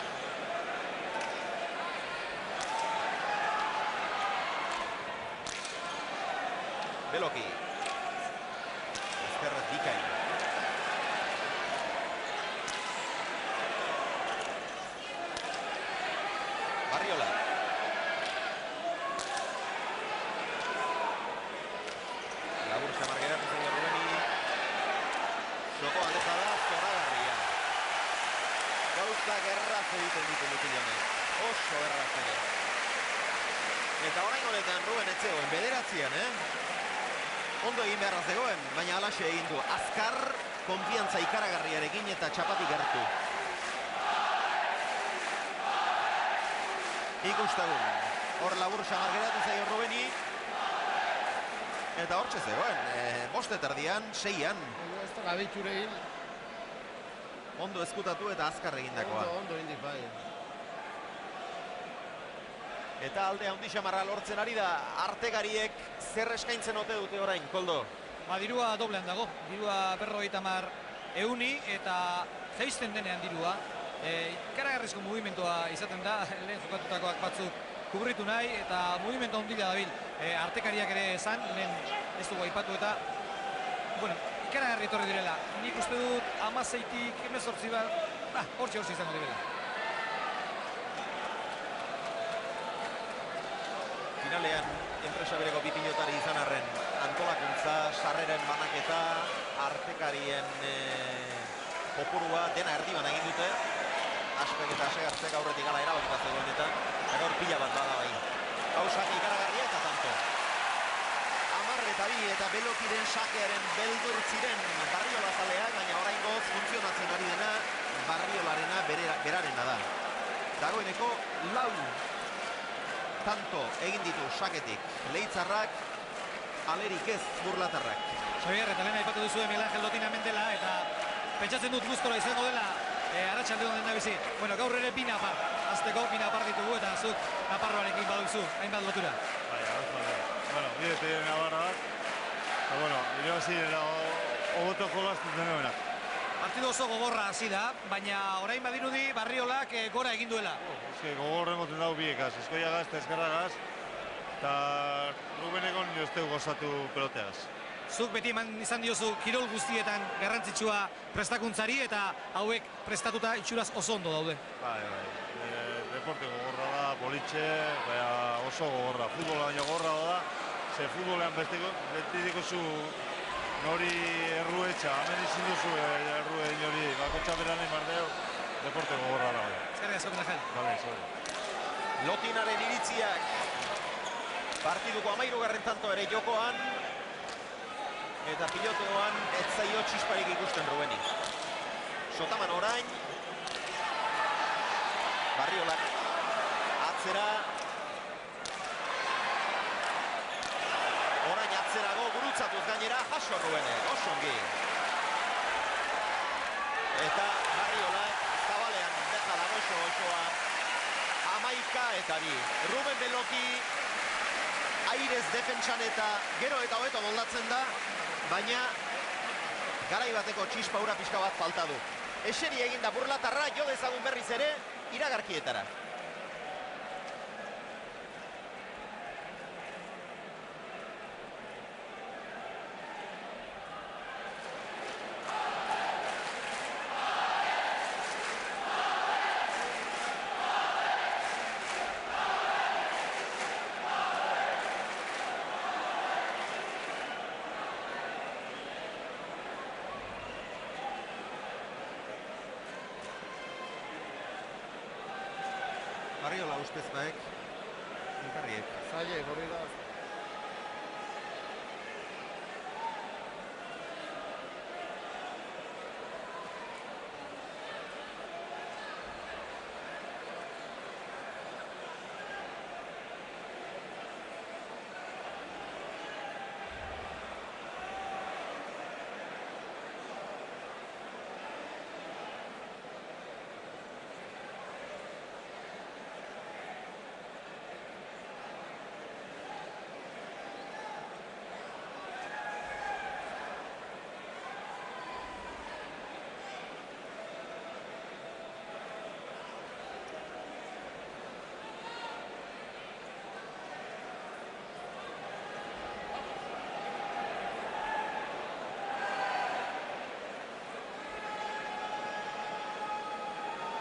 Beloki. Ezkerret Bikain. Barriola. Labur xamar geratzen zaio Rubeni. gauzak erraz egiten ditu Mutilonek. Oso erraz ere. Eta orain honetan Ruben etzegoen, bederatzean, Ondo egin beharra zegoen, baina alaxe egin du. Azkar, konfiantza ikaragarriarekin eta txapatik gertu. Ikustagun. Hor labur samar geratu zaio Rubeni. Eta hortxe zegoen, boste terdian, 6an. Ez da gabitxurein. Ondo eskutatu eta azkar egindakoa. Ondo indik bai. Eta alde handi xamarra lortzen ari da, artekariek zer eskaintzen ote dute orain, Koldo? Dirua doblean dago, dirua 50.000 eta jaisten denean dirua. Ikaragarrizko mugimentua izaten da, lehen jokatutakoak batzuk kubritu nahi, eta mugimentu handia dabil. Artekariak ere esan, lehen ez dugu aipatu eta, bueno, ikaragarri etorri direla. Nik uste dut 16-tik 18 bat, hortxe izango direla. Finalean, enpresa bereko bipilotari izan arren, antolakuntza, sarreren banaketa, artekarien kopurua, dena erdiban egin dute. Aspek eta Asegartzek aurretik gala erabakita zegoen eta gaur pila bat bada bai. Gauzak ikaragarria eta tanto. 10 eta 2 eta Belokiren sakearen beldur ziren Barriola zaleak, baina oraingoz funtzionatzen ari dena Barriolarena berarena da. Dagoeneko 4 tanto egin ditu saketik Leitzarrak, alerik ez Burlatarrak. Xabier, eta lehen aipatu duzu Miguel Ángel Lotina Mendela, eta pentsatzen dut gustora izango dela Arratsaldeon den nabizi. Bueno, gaur ere 2 napar, azteko 2 napar ditugu eta zuk Naparroarekin baduzu, hainbat lotura. Bai, bueno, bide pide nabarra bat, eta bueno, irabazi hobeto jolasten denuenak. Partidu oso gogorra hasi da, baina orain badirudi Barriolak gora egin duela. Gogorra emoten dago biekaz, Eskoiagaz eta Ezkerragaz, eta Rubenekon jozteu gozatu peloteaz. Zuk beti eman izan diozu kirol guztietan garrantzitsua prestakuntzari eta hauek prestatuta itxuraz oso ondo daude. Bai, deporte gogorra da, bolitxe, oso gogorra. Futbola baino gogorra da, ze futbolean beti dikozu nori erruetxa, hemen izin duzu errue nori, bakotxa beran emardeo, deporte gogorra da. Eskerrik asko, Miguel Ángel. Vale, sorry. Lotinaren iritziak partiduko 13. tanto ere jokoan, eta piloteoan ez zaio txisparik ikusten Rubeni. Sotaman orain, Barriolak atzera, orain atzerago gurutzatuz gainera jaso Rubenek, oso ongi. Eta Barriolak zabalean deja dago osoa, 11 eta 2. Ruben Beloki airez defentsan eta gero eta hobeto moldatzen da, baina garai bateko txispa ura pixka bat falta du. Eseri eginda Burlatarra, jo dezagun berriz ere iragarkietara. Barriola ustez baek, elkarriek. Zailek, hori da.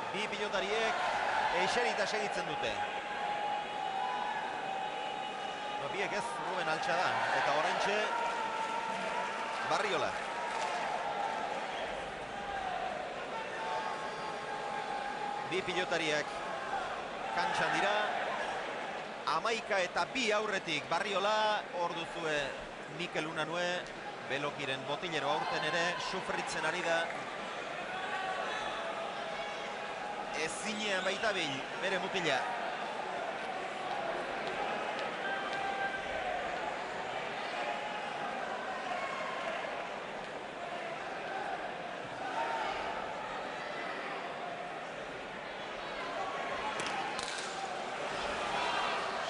Bi pilotariek eserita segitzen dute. Biek ez Ruben altxa da, eta oraintxe Barriola. Bi pilotariak kantxan dira. 11 eta 2 aurretik Barriola, hor duzue Mikel Unanue, Belokiren botilero aurten ere, sufritzen ari da. Ezinean baita bil, bere mutila.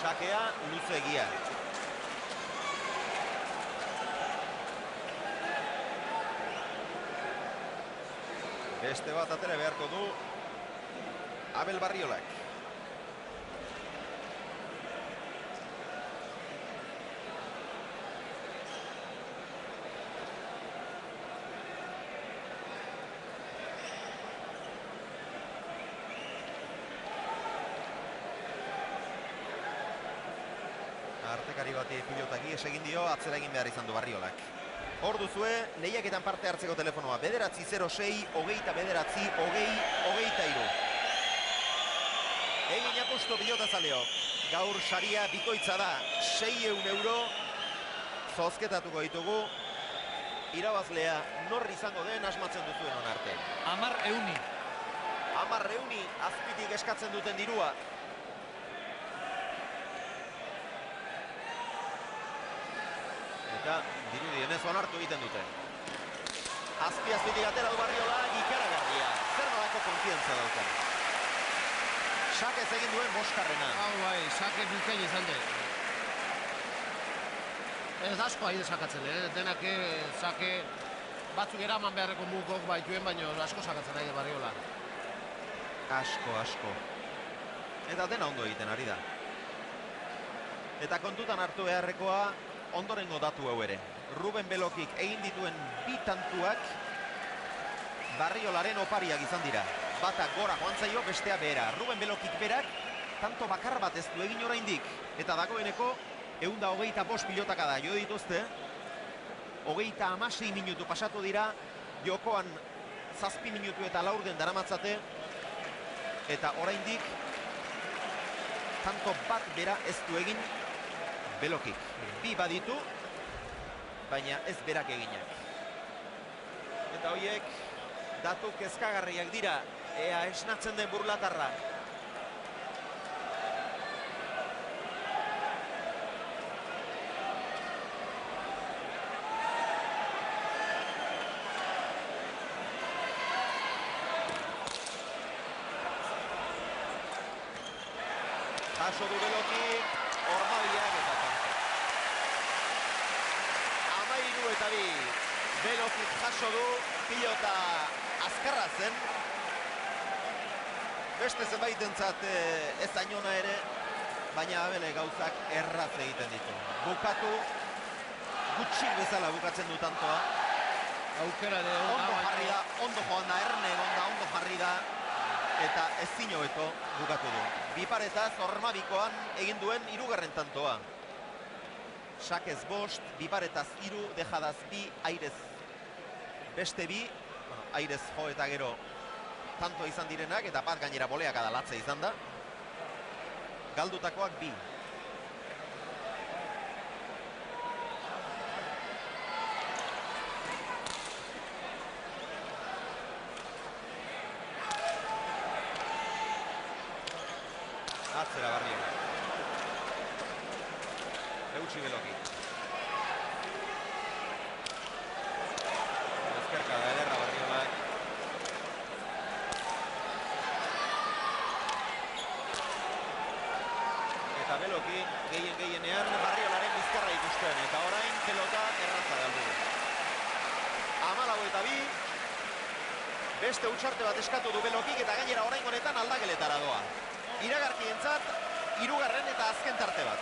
Sakea luzegia. Beste bat atera beharko du Abel Barriolak. Artekari bati pilotaki esegin dio, atzera egin behar izan du Barriolak. Hor duzue, lehiaketan parte hartzeko telefonoa, 9-06-29-20-23. Egin apustu pilotazaleok. Gaur saria bikoitza da, 600 euro. Zozketatuko ditugu. Irabazlea norri izango den asmatzen duzuen hon arte. 10 euni. 10 euni azpitik eskatzen duten dirua. Eta dirudienez onartu egiten dute. Azpitik atera du Barriola, ikaragarria. Zer nolako konfiantza daukan. Sakez egin duen boskarrena. Hau bai, sake bikain izan dut. Ez asko aire sakatzen, denak sake batzuk eraman beharreko mugok baituen, baino asko sakatzen ari Barriola. Asko. Eta dena ondo egiten ari da. Eta kontutan hartu beharrekoa, ondorengo datu hau ere. Ruben Belokik egin dituen 2 tantuak Barriolaren opariak izan dira. Bata gora joan zaio, bestea behera. Ruben Belokik berak tanto bakar bat ez du egin oraindik. Eta dagoeneko 125 pilotaka da jo dituzte. 36 minutu pasatu dira. Jokoan 7 minutu eta laurden daramatzate. Eta oraindik tanto bat bera ez du egin Belokik. 2 baditu, baina ez berak eginak. Eta horiek datu kezkagarriak dira, ea esnatzen den burlatarra. Jaso du Belokik, Ormabiak eta kanpo. 13 eta 2. Belokik jaso du, pilota azkarra zen. Beste zenbaitentzat ez ainona ere, baina Abele gauzak erraz egiten ditu. Bukatu, gutxik bezala bukatzen du tantoa. Aukera de ondo jarri da, ondo joan da, erne egon da, ondo jarri da. Eta ezin hobeto bukatu du. Biparetaz Ormabikoan egin duen 3. tantoa. Sakez 5, biparetaz 3, dejadaz 2, airez beste 2, airez jo eta gero tanto izan direnak, eta bat gainera boleak adalatze izan da. Galdutakoak 2. Atzera Barriola. Eutsi Beloki. Ezkerka da ederra Barriola. Eta Beloki gehienean Barriolaren bizkarra ikusten. Eta orain pelota erraza galdu du. 14 eta 2. Beste utxarte bat eskatu du Belokik eta gainera orain honetan aldageletara doa. Iragarkientzat, 3. eta azken tarte bat.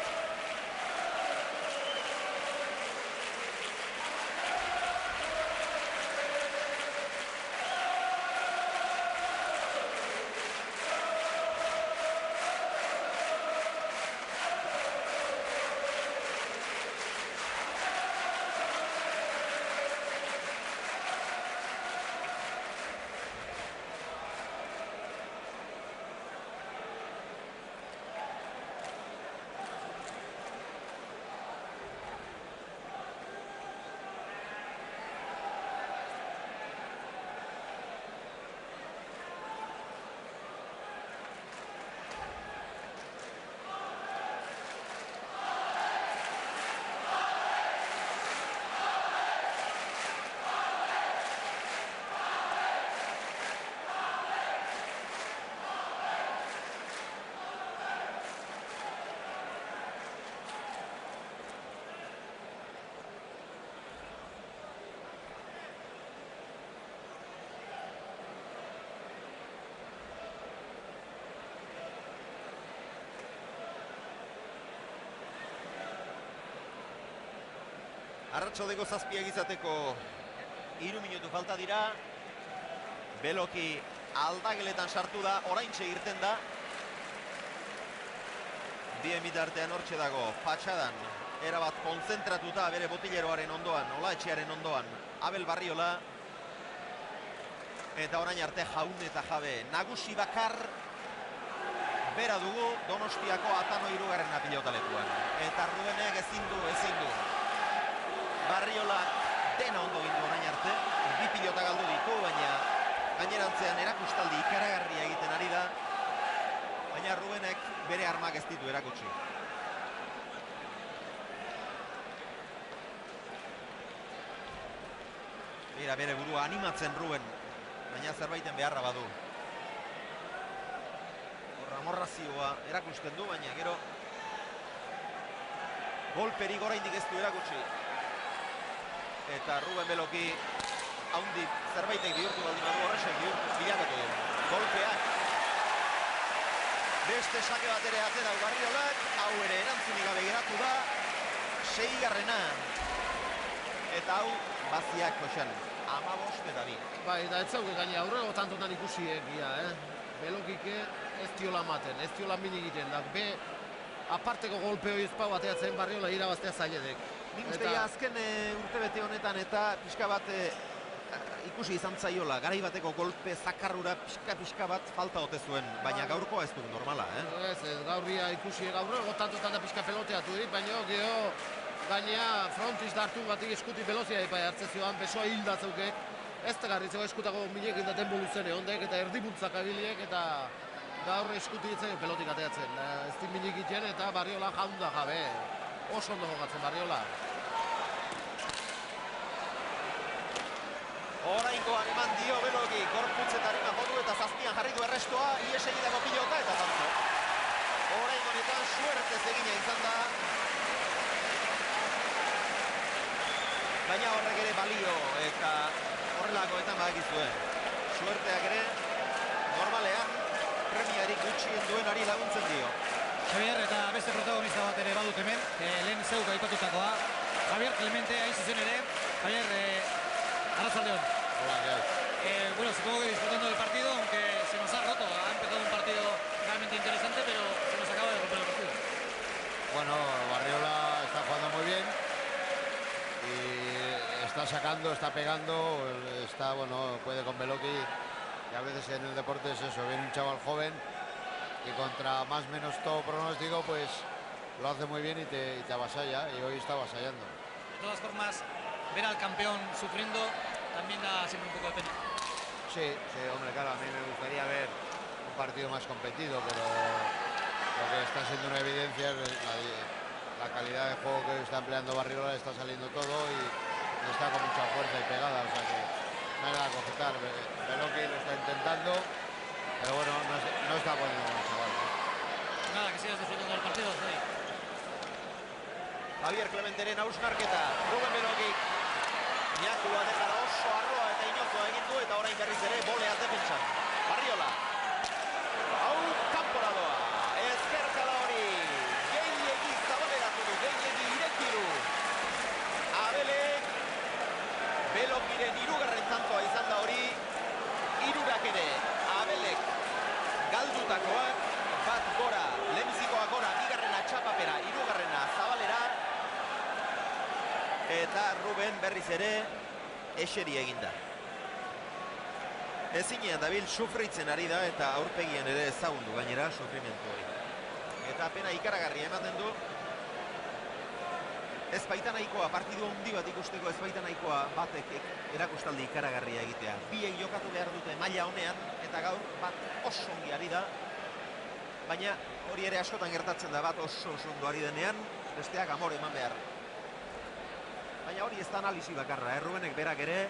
Arratsaldeko 7 izateko 3 minutu falta dira. Beloki aldageletan sartu da, oraintxe irten da. Bien bitartean hortxe dago, patxadan, erabat konzentratuta bere botileroaren ondoan, Olaetxearen ondoan, Abel Barriola. Eta orain arte jaun eta jabe, nagusi bakar, bera dugu Donostiako Atano 3. pilotalekuan. Eta Rubenek ezin du. Barriola dena ondo gindu orain arte, 2 pilota galdu ditu, baina gainerantzean erakustaldi ikaragarria egiten ari da, baina Rubenek bere armak ez ditu erakutsi. Bere burua animatzen Ruben, baina zerbaiten beharra badu. Amorrazioa erakusten du, baina gero golperik oraindik ez du erakutsi. Eta Ruben Beloki haundi zerbaitek bihurtu baldin badu, horrexek bilakatu du. Golpeak. Beste sake bat ere atera du Barriolak, hau ere erantzunik gabe geratu da. 6. Eta hau baziak koxan, 15 eta 2. Bai, eta ez zauke gaine aurrego tantotan ikusi egia, Belokike ez diola maten, ez diola min egiten, da be aparteko golpe hori ezpau bateatzen Barriola irabaztea zailedek. Nik uste azken urtebete honetan eta pixka bat ikusi izan zaiola, garai bateko golpe zakarrura pixka bat falta ote zuen, baina gaurkoa ez du normala, Ez, gaurria ikusi gaurrego tantotan da pixka peloteatu dit, baina geho gainea frontiz dartu batik eskuti belozia epai hartzezioan, besoa hildatzeuke. Ez da garritzeko eskutako minek indaten boluzene ondek eta erdibuntzak abiliek eta gaur eskuti ditzen pelotik ateatzen. Ez di minik iten eta Barriola jaunda jabe. Oso ondo jokatzen Barriola. Orainkoan eman dio Beloki, gorputzetaren jodu eta zazpian jarri du errestoa, ies egiteko pilota eta zantzo. Orainkonetan suertez egina izan da. Baina horrek ere balio eta horrelakoetan badakizue. Suerteak ere normalean premiarik gutxien duenari laguntzen dio. Javier eta beste protagonista bat ere badut hemen, lehen zeuk aipatutakoa. Javier Clemente, hain zuzen ere. Javier, arratsaldeon. Hola, ¿qué hay? Bueno, supongo que disfrutando del partido, aunque se nos ha roto. Ha empezado un partido realmente interesante, pero se nos acaba de romper el partido. Bueno, Barriola está jugando muy bien y está sacando, está pegando, está, bueno, puede con Beloki, y a veces en el deporte es eso, viene un chaval joven y contra más o menos todo pronóstico, pues lo hace muy bien y te avasalla, y hoy está avasallando. De todas formas, ver al campeón sufriendo también da siempre un poco de pena. Sí, hombre, claro, a mí me gustaría ver un partido más competido, pero lo que está siendo una evidencia es la calidad de juego que está empleando Barriola, está saliendo todo y está con mucha fuerza y pegada, o sea que no hay nada que objetar. Beloki lo está intentando, pero bueno, no está poniendo con el chaval. Nada, que sigas disfrutando del partido, Zai. Javier Clementeren hausnarketa, Ruben Beloki. Niakua dejara oso arroa eta inozoa egin du eta orain berriz ere boleaz defentsan. Barriola. Hau kanpora doa. Ezkerkala hori. Gehiegi zabaleratu du, gehiegi ireki du. Abelek. Belokiren 3. tantoa izan da hori. 3 ere. Abelek galdutakoak. Bat gora, lehenbizikoa gora, 2. txapapera, 3. zabalera. Eta Ruben berriz ere eseri eginda. Ezinean dabil sufritzen ari da eta aurpegian ere ezagundu gainera sufrimentu hori. Eta pena ikaragarria ematen du. Ez baita nahikoa, partidu handi bat ikusteko ez baita nahikoa batek erakustaldi ikaragarria egitea. Biek jokatu behar dute maila honean eta gaur bat oso ongi ari da. Baina hori ere askotan gertatzen da, bat oso ondo ari denean, besteak amore eman behar. Baina hori ez da analisi bakarra, Rubenek berak ere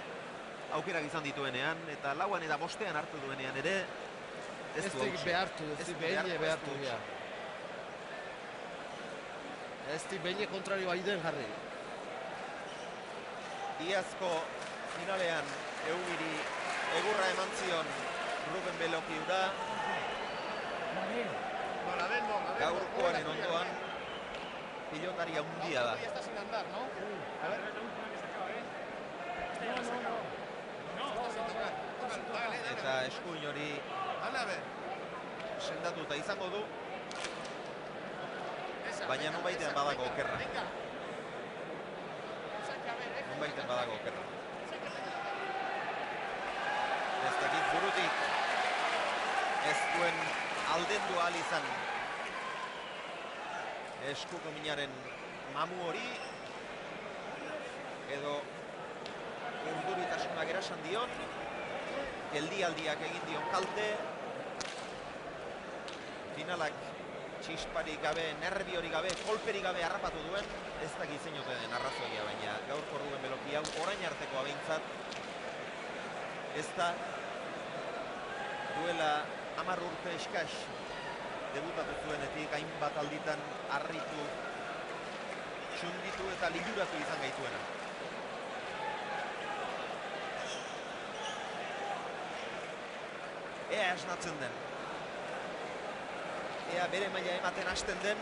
aukerak izan dituenean, eta 4 eta 5 hartu duenean ere, ez du hautsi. Ez di behartu. Ez di behine kontrario aiden jarri. Iazko finalean Eugiri egurra eman zion Ruben Beloki da. Gaurkoaren ondoan pilotari handia da. Está sin andar, ¿no? A ver. Eta eskuin hori sendatuta izango du, baina nonbaitean badago okerra. Nonbaitean badago okerra. Ez dakit burutik ez duen aldendu ahal izan eskuko minaren mamu hori, edo urduritasunak erasan dion, geldialdiak egin dion kalte, finalak txisparik gabe, nervi hori gabe, kolperik gabe harrapatu duen, ez dakit zein ote den arrazoia, baina gaurko Ruben Beloki hau orain artekoa behintzat, ez da duela 10 urte eskas debutatu zuenetik hainbat alditan harritu, txunditu eta liluratu izan gaituena. Ea esnatzen den. Ea bere maila ematen hasten den.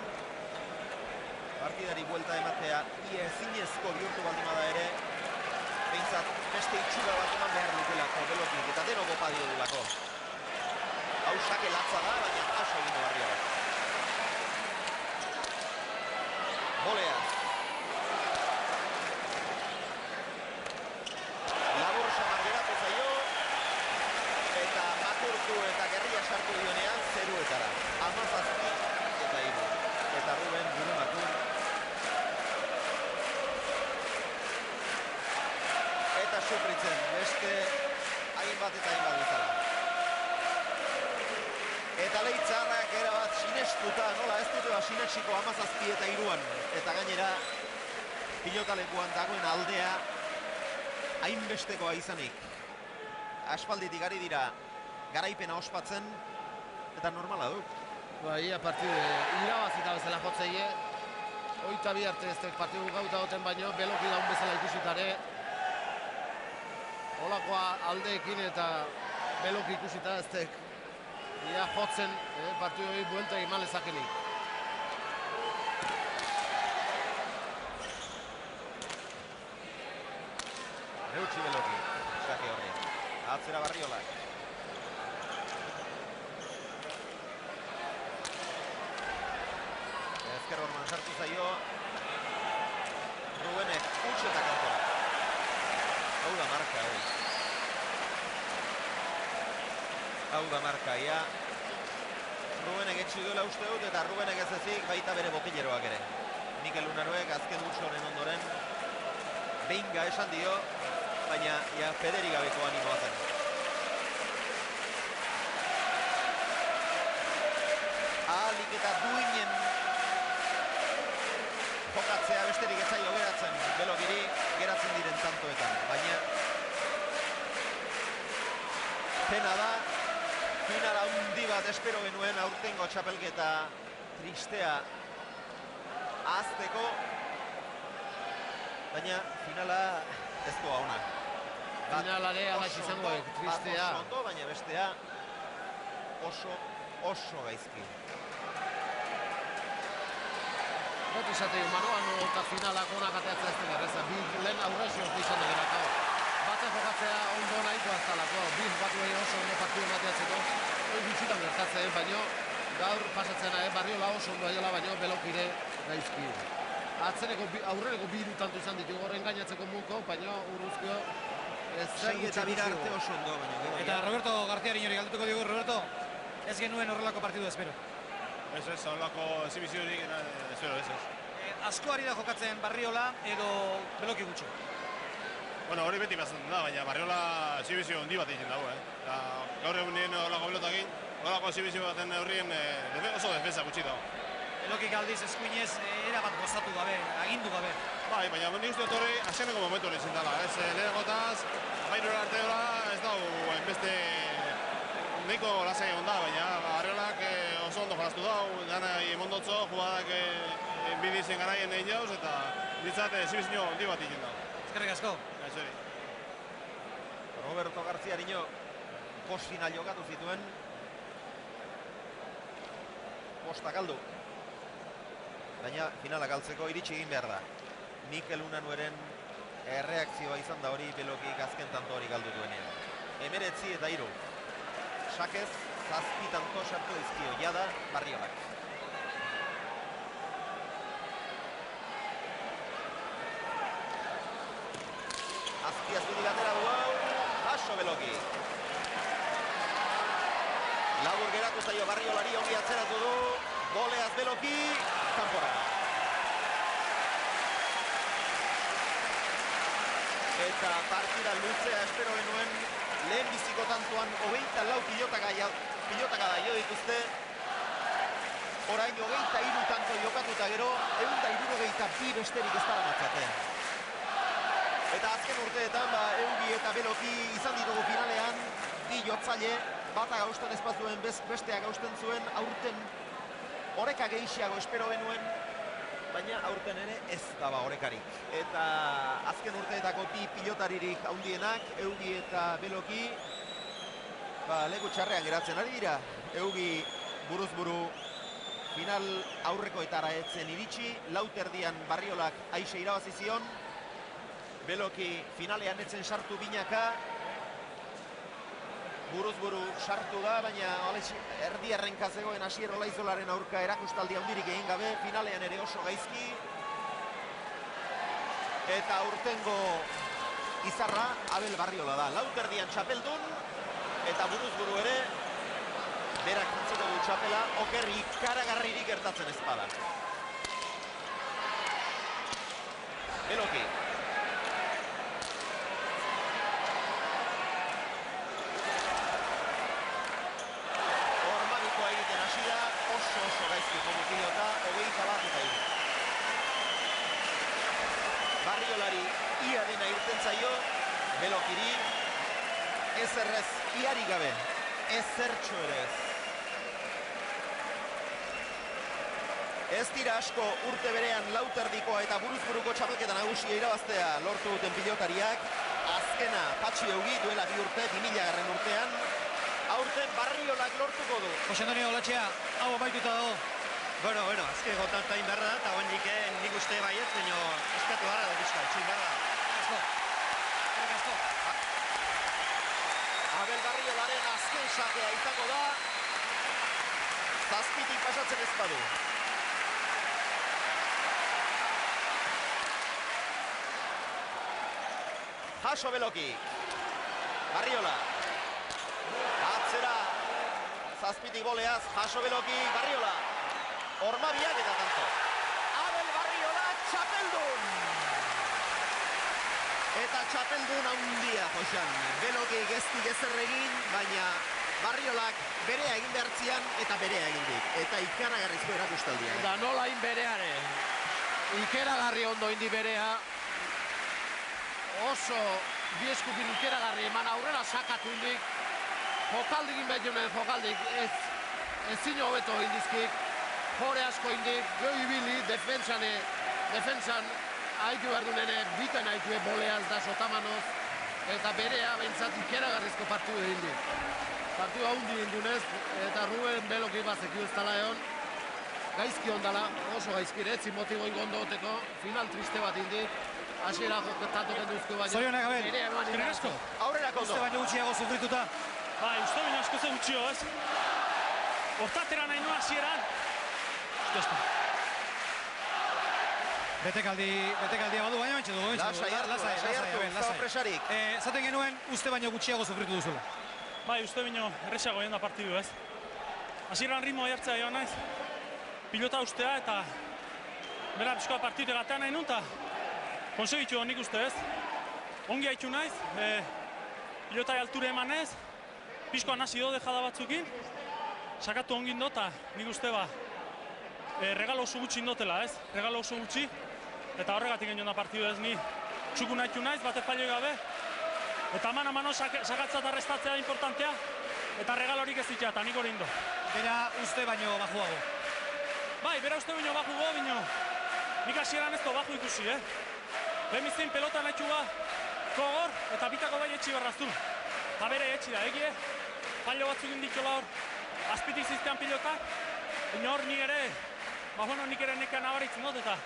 Partidari buelta ematea ia ezinezko bihurtu baldin bada ere, behintzat beste itxura bat eman behar lukelako Belokik, eta denoko padio dulako. Hau sake latza da, baina aso egin barria bat. Bolea. Labur samar geratu zaio, eta makurtu eta gerria sartu dionean zeruetara. 17 eta 3. Eta Ruben gure makur. Eta sufritzen, beste hainbat eta hainbat bezala. Eta leitzarrak erabat sinestuta, nola ez dute sinetsiko 17 eta 3. Eta gainera, pilotalekuan dagoen aldea hainbestekoa izanik. Aspalditik ari dira garaipena ospatzen, eta normala du. Ba, ia partidu irabazita bezala jotzeie. 22 arte ez partidu gauta goten baino, Beloki daun bezala ikusitare. Olakoa aldeekin eta Beloki ikusita ez tek. Ia jotzen partidu hori buelta eman lezakenik. Eutsi Beloki, sake horri. Atzera Barriolak. Ezker Orman sartu zaio. Rubenek utxeta kantora. Hau da marka, Hau da marka, ia. Rubenek etxi duela uste dut, eta Rubenek ez ezik baita bere botilleroak ere. Mikel Lunaroek azken utxoren ondoren behinga esan dio, baina ja pederi gabeko animoa zen. Ahalik eta duinen jokatzea besterik ez zaio geratzen, Belokiri geratzen diren tantoetan, baina pena da, finala handi bat espero genuen aurtengo txapelketa tristea ahazteko, baina finala ez doa ona. Finalare alax izango tristea. Oso ondo, baina bestea oso gaizki. Batu izatei, Manoan eta finalak onak ateatzea ez dira erreza. Bi lehen aurrezio izan dugerako. Batzen jokatzea ondo nahiko aztalako. Bi batu oso ondo partidu mateatzeko. Hoi gutxitan gertatzen, baino gaur pasatzena, Barriola oso ondo aiola, baino Belokire gaizki. Aurreneko bi tanto izan ditu horren gainatzeko muko, baino urruzkio Sei eta bira arte oso ondo, baina. Eta Roberto García Riñori galdetuko digu, Roberto, ez genuen horrelako partidu espero. Ez, horrelako exhibiziorik espero, ez. Asko ari da jokatzen Barriola edo Beloki gutxi? Bueno, hori beti bazen da, baina Barriola exhibizio handi bat egiten dago, Gaur egunen horrelako belotakin, horrelako exhibizio baten horrien oso defensa gutxi dago. Belokik aldiz eskuinez erabat gozatu gabe, agindu gabe. Bai, baina nik uste dut hori aseneko momentu hori zintala, lehenagotaz, bairura arteola ez dago beste nahiko lasai egon da, baina Barriolak oso ondo jolaztu dau, dana emondotzo, jugadak bidizen garaien egin jauz, eta ditzat exhibizio handi bat egin dago. Eskerrik asko. Roberto García Riño post final jokatu zituen. Posta galdu. Baina finala galtzeko iritsi egin behar da. Mikel Unanueren erreakzioa izan da hori Belokik azken tanto hori galdu duenean. 19-3. Sakez, 7 tanto sartu dizkio jada Barriolak. Azpiazpitik atera du hau, Jaso Beloki. Labur geratu zaio Barriolari, ongi atzeratu du, goleaz Beloki, kanpora. Eta partida luzea espero genuen, lehen biziko tantoan 24 pilotaka da jo dituzte. Orain 23 tanto jokatuta gero, 162 besterik ez dara matzaten. Eta azken urteetan, Eugi eta Beloki izan ditugu finalean, bi jotzaile, bata gausten espazuen, bestea gausten zuen, aurten oreka gehiago espero genuen, baina aurten ere ez daba orekarik. Eta azken urteetako bi pilotaririk handienak, Eugi eta Beloki, leku txarrean geratzen ari dira. Eugi buruz buru final aurrekoetara etzen iritsi, lauterdian Barriolak aixe irabazi zion, Beloki finalean etzen sartu binaka, buruz buru sartu da, baina erdi errenka zegoen Asier Olaizolaren aurka erakustaldi handirik egin gabe, finalean ere oso gaizki. Eta aurtengo izarra Abel Barriola da. Lauterdian txapeldun, eta buruz buru ere, berak jantzeko du txapela, oker ikaragarririk gertatzen ezpada. Beloki. Oso gaizki jomu pilota, 21-3. Barriolari ia dena irten zaio, Belokiri, ezerrez iari gabe, ezertxo ere ez. Ez dira asko urte berean lauterdikoa eta buruzburuko txapelketa nagusia irabaztea lortu duten pilotariak, azkena Patxi Eugi duela 2 urte, 2000 urtean, aurten Barriolak lortuko du. Jose Antonio Olatxea, hau baituta dago. Bueno, azke gotantain berra da, eta oendik nik uste baiet, baina eskatu gara da bizka, etxin berra da. Asko. Abel Barriolaren azken sakea izango da, zazpitik pasatzen ez badu. Jaso Beloki. Barriola. Atzera, zazpitik boleaz, Jaso Beloki, Barriola. Ormabiak eta tanto. Abel Barriola txapeldun. Eta txapeldun handia, Josean. Belokik ez du gezer egin, baina Barriolak berea egin behartzian eta berea egin dik. Eta ikaragarrizko erakustaldia. Da nola in bereare. Ikeragarri ondo indi berea. Oso bieskukin ikeragarri eman aurrera sakatu indik. Jokaldikin behitunen jokaldik ez zino hobeto indizkik. Jore asko indik, goi ibili, defensan haitu behar dunene, biten haitue boleaz da sotamanoz, eta berea behintzat ikeragarrizko partidu indik. Partidu haundi indunez, eta Ruben Beloki bazeki ez dala egon, gaizki ondala, oso gaizki, etzi motibo ingondo oteko, final triste bat indik, hasiera joketatu kenduzko baina. Zorionak, Abel, eskerrik asko. Aurrera kondo. Uste baino gutxiago sufrituta. Bai, uste baino asko ze gutxio, ez? Hortatera nahi nuen hasieran. Betekaldia badu, baina bentsa dugu. Lasai. Zaten genuen, uste baino gutxiago sufritu duzula. Bai, uste baino erresago egin da partidu, ez? Hasieran ritmo jartzea joan naiz. Pilota ustea eta bera pixkoa partidu egatea nahi nun, eta konsegitu nik uste, ez? Ongi haitu naiz, pilota alture emanez, pixkoa nasi do dejada batzukin, sakatu ongin do, eta nik uste regalo oso gutxi indotela, ez? Regalo oso gutxi, eta horregatik egin da partidu, ez? Ni txukun haitu naiz, bate fallo gabe, eta mano sakatza eta restatzea importantea, eta regalorik ez ditea, eta nik hori indo. Bera uste baino bajuago. Bai, bera uste baino bajuago, baino nik hasieran ez do baju ikusi, Lehenbizien pelota nahitxu kogor, eta bitako bai etxi berrazun. Eta bere etxi da, egie, fallo batzuk indikola hor, azpitik ziztean pilotak, baina hor ni ere bueno, nik ere nekea nabaritzen dut, eta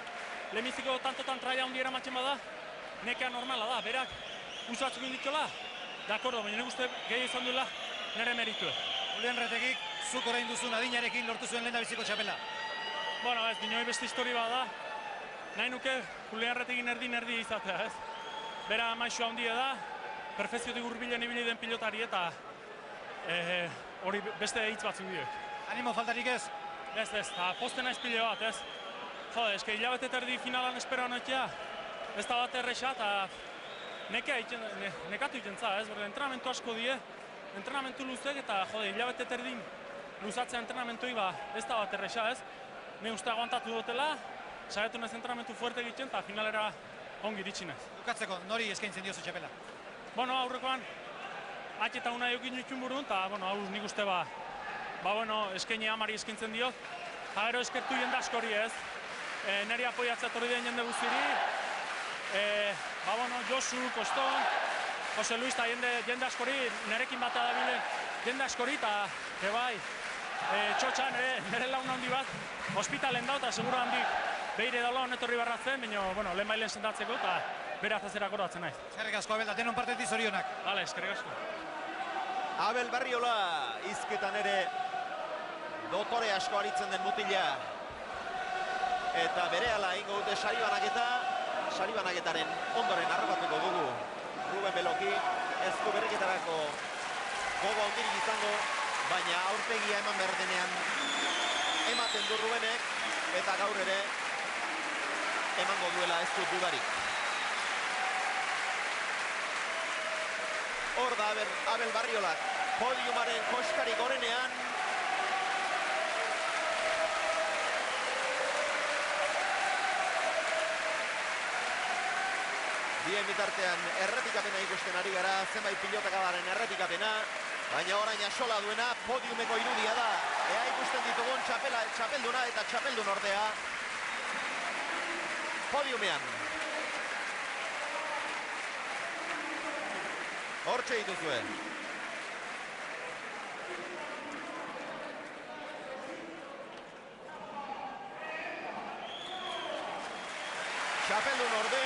lehenbiziko tantotan traia handi eramatzen bada, nekea normala da, berak usatzuk inditxola, de akordo, baina nik uste gehi izan duela nire meritu. Julian Retegik, zuk orain duzun adinarekin lortu zuen lehen da biziko txapela. Bueno, ez, dinoi beste histori bada, nahi nuke Julian Retegin erdi izatea, ez? Bera maixo handia da, perfeziotik hurbilen ibili den pilotari eta hori beste hitz batzuk dio. Animo faltarik ez? Ez, eta posten naiz pile bat, ez? Jode, eske hilabete erdi finalan espero noitea, ez da bat erresa eta nekatu egiten za, ez? Berde, entrenamentu asko die, entrenamentu luzek eta jode, hilabete erdin luzatzea entrenamentuik ba, ez da bat erresa, ez? Ne uste aguantatu dutela, saiatu naiz entrenamentu fuerte egiten eta finalera ongi iritsi naiz. Bukatzeko, nori eskaintzen diozu txapela? Bueno, aurrekoan, eta una eukin ditun burun, eta, bueno, hau nik uste eskaini amari eskaintzen diot, eta gero eskertu jende askori ez, neri apoiatzea torri den jende guztiri, Josu, Koston, Jose Luis eta jende askori, nerekin batea dabile jende askori, eta txotxa nire laun handi bat, hospitalen dau, eta seguro handik behire daula honetorri barratzen, baina lehen mailen sentatzeko, eta bere azazera gordatzen naiz. Eskerrik asko, Abel, da denon partetik zorionak. Bale, eskerrik asko. Abel Barriola, izketan ere dotore asko aritzen den mutila. Eta berehala ingo dute sari banaketaren ondoren harrapatuko dugu Ruben Beloki. Ezko berriketarako gogo handirik izango, baina aurpegia eman behar denean ematen du Rubenek, eta gaur ere emango duela ez dut dudarik. Hor da Abel Barriolak, podiumaren koskari gorenean. Bien bitartean errepikapena ikusten ari gara, zenbait pilotakadaren errepikapena, baina orain axola duena podiumeko irudia da. Ea ikusten ditugun txapelduna eta txapeldun ordea podiumean. Hortxe dituzue. Txapeldun orde,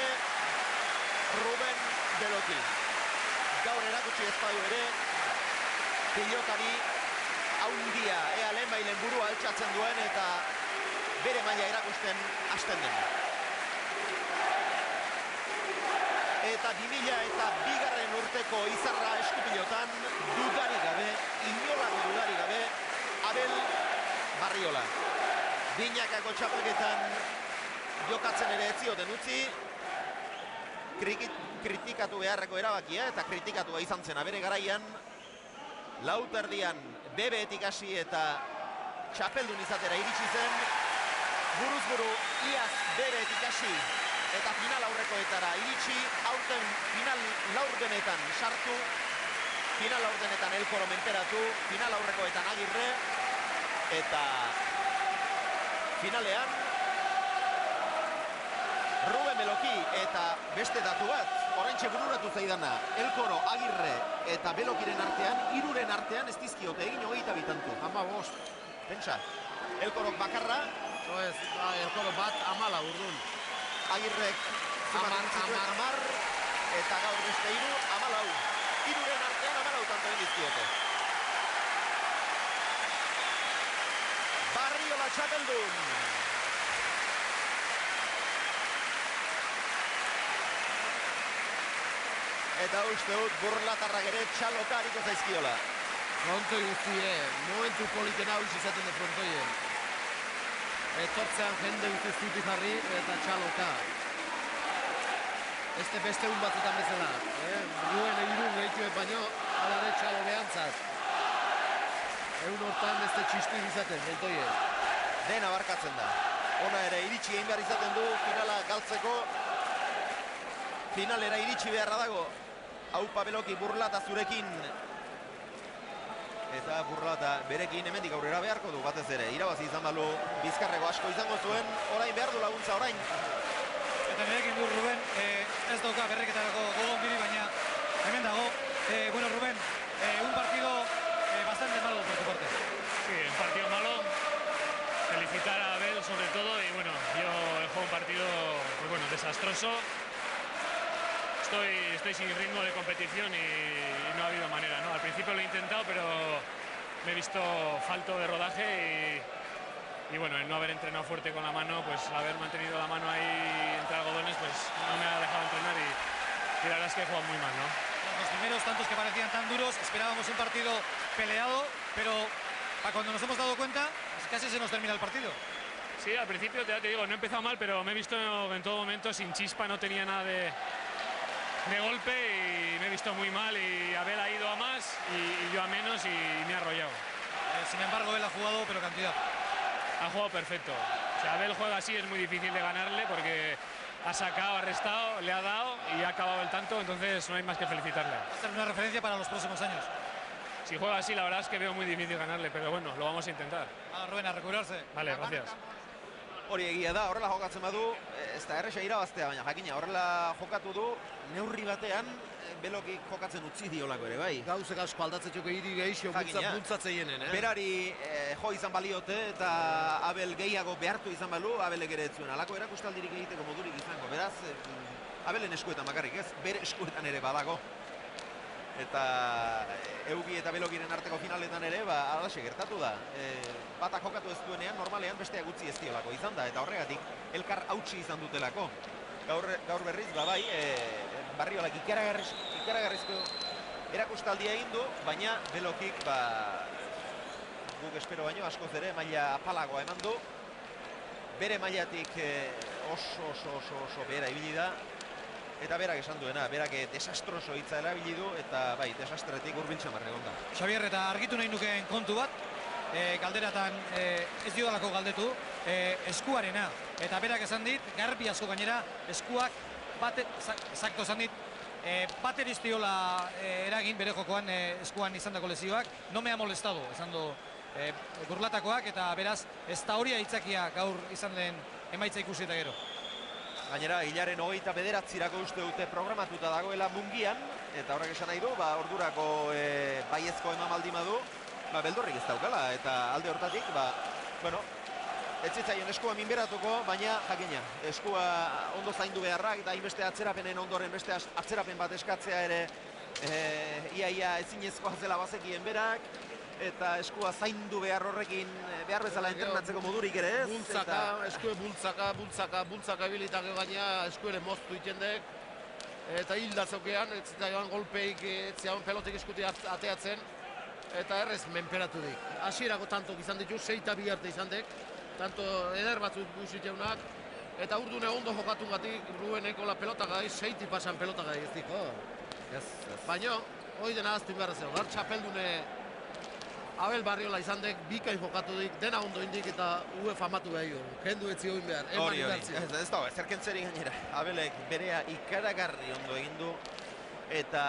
Ruben Beloki. Gaur erakutsi ezpadu ere, pilotari haundia, ea lehenbailen burua altxatzen duen eta bere maila erakusten hasten den. Eta 2002 urteko izarra eskupilotan dudarik gabe, inolako dudarik gabe, Abel Barriola. Binakako txapelketan jokatzen ere ez zioten utzi, kritikatu beharreko erabakia eta kritikatua izan zen bere garaian, lauterdian bebeetik hasi eta txapeldun izatera iritsi zen, buruz buru iaz bebeetik hasi eta final aurrekoetara iritsi, aurten final laurdenetan sartu, final laurdenetan Elkoro menperatu, final aurrekoetan Agirre, eta finalean Ruben Beloki eta beste datu bat, oraintxe bururatu zaidana, Elkoro, Agirre eta Belokiren artean, hiruren artean ez dizkiote egin 22 tantu. 15. Pentsa, Elkorok bakarra. Elkoro bat 14 urdun. Agirrek zituen 10 eta gaur beste 3, 14. Hiruren artean 14 tanto egin dizkiote. Barriola txapeldun. Eta uste dut burlatarrak ere txaloka hariko zaizkiola. Frontoi guztie, momentu politen hau izaten de frontoien. Etortzean jende guztiz zuti jarri eta txaloka. Este beste batzutan bezala. Duen egirun gehitue baino, alare txalo behantzat. Egun hortan beste txistu izaten frontoien. Dena barkatzen da. Ona ere iritsi egin behar izaten du finala galtzeko. Finalera iritsi beharra dago. Aupa Beloki burlata zurekin. Eta burlata berekin hemendik aurrera beharko du batez ere. Irabazi izan balu bizkarreko asko izango zuen. Orain behar du laguntza orain. Eta nirekin du Ruben, ez dauka berreketarako gogo ondiri, baina hemen dago. Bueno, Ruben, un partido bastante malo por tu parte. Sí, un partido malo. Felicitar a Abel sobre todo vergonzoso. Estoy sin ritmo de competición y no ha habido manera, ¿no? Al principio lo he intentado, pero me he visto falto de rodaje y bueno, el no haber entrenado fuerte con la mano, pues haber mantenido la mano ahí entre algodones, pues no me ha dejado entrenar y la verdad es que he jugado muy mal, ¿no? Los primeros tantos que parecían tan duros, esperábamos un partido peleado, pero cuando nos hemos dado cuenta, casi se nos termina el partido. Sí, al principio te digo, no he empezado mal, pero me he visto en todo momento sin chispa, no tenía nada de golpe y me he visto muy mal y Abel ha ido a más y yo a menos y me ha arrollado. Sin embargo, él ha jugado, pero cantidad. Ha jugado perfecto. Si Abel juega así es muy difícil de ganarle porque ha sacado, ha restado, le ha dado y ha acabado el tanto, entonces no hay más que felicitarle. Esta es una referencia para los próximos años. Si juega así, la verdad es que veo muy difícil ganarle, pero bueno, lo vamos a intentar. Rubén, a recuperarse. Vale, gracias. Hori egia da, horrela jokatzen badu, ez da erresa irabaztea, baina jakina horrela jokatu du, neurri batean Belokik jokatzen utzi diolako ere, bai. Gauzek asko aldatzetxoko hiri gehixo bultzatzeinen, Berari jo izan baliote eta Abel gehiago behartu izan balu, Abelek ere ez zuen. Alako erakustaldirik egiteko modurik izango, beraz, Abelen eskuetan bakarrik ez, bere eskuetan ere badago. Eta Eugi eta Belokiren arteko finaletan ere, alaxe gertatu da. Batak jokatu ez duenean, normalean besteak utzi ez diolako izan da, eta horregatik elkar hautsi izan dutelako. Gaur berriz, bai, Barriolak ikaragarrizko erakustaldia egin du, baina Belokik, guk espero baino askoz ere, maila apalagoa eman du. Bere mailatik oso behera ibili da. Eta berak esan duena, berak desastroso hitza erabili du, eta bai, desastretik hurbiltzen egon da. Xabier, eta argitu nahi nukeen kontu bat, galderatan ez diodalako galdetu, eskuarena. Eta berak esan dit, garbi asko gainera, eskuak exacto esan dit, bateriz diola eragin bere jokoan eskuan izandako lesioak, no me ha molestado, esan du burlatakoak, eta beraz, ez da hori aitzakia gaur izan den emaitza ikusi eta gero. Gainera, hilaren 29 uste dute programatuta dagoela Mungian, eta horrek esan nahi du, ordurako baiezko eman baldin badu, beldurrik ez daukala, eta alde hortatik, bueno, ez zitzaion eskua minberatuko, baina jakina, eskua ondo zaindu beharrak, eta hainbeste atzerapenen ondoren beste atzerapen bat eskatzea ere iaia ezinezkoa zela bazekien berak, eta eskua zaindu behar horrekin behar bezala entrenatzeko modurik ere ez. Eskue bultzaka ebilitak gaina eskuere moztu itendek, eta hilda zaukean, ez zitaiban golpeik, ez zitaiban pelotik eskuti ateatzen, eta errez menperatu dik. Hasierako tantok izan ditu, 6 eta 2 arte izan dek, tanto eder batzuk guziteunak, eta urdune ondo jokatu gatik, Rubeneko la pelotagai, 6 pasan pelotagai ez diko. Baina, hoi dena aztu ingarra zeu, gar txapeldune Abel Barriola izan dek, bikain jokatu dik, dena ondo indik eta UEFA famatu behar. Kendu etzi hori behar, eman inbertzio. Ez da, zerkentzeri gainera. Abelek berea ikaragarri ondo egin du, eta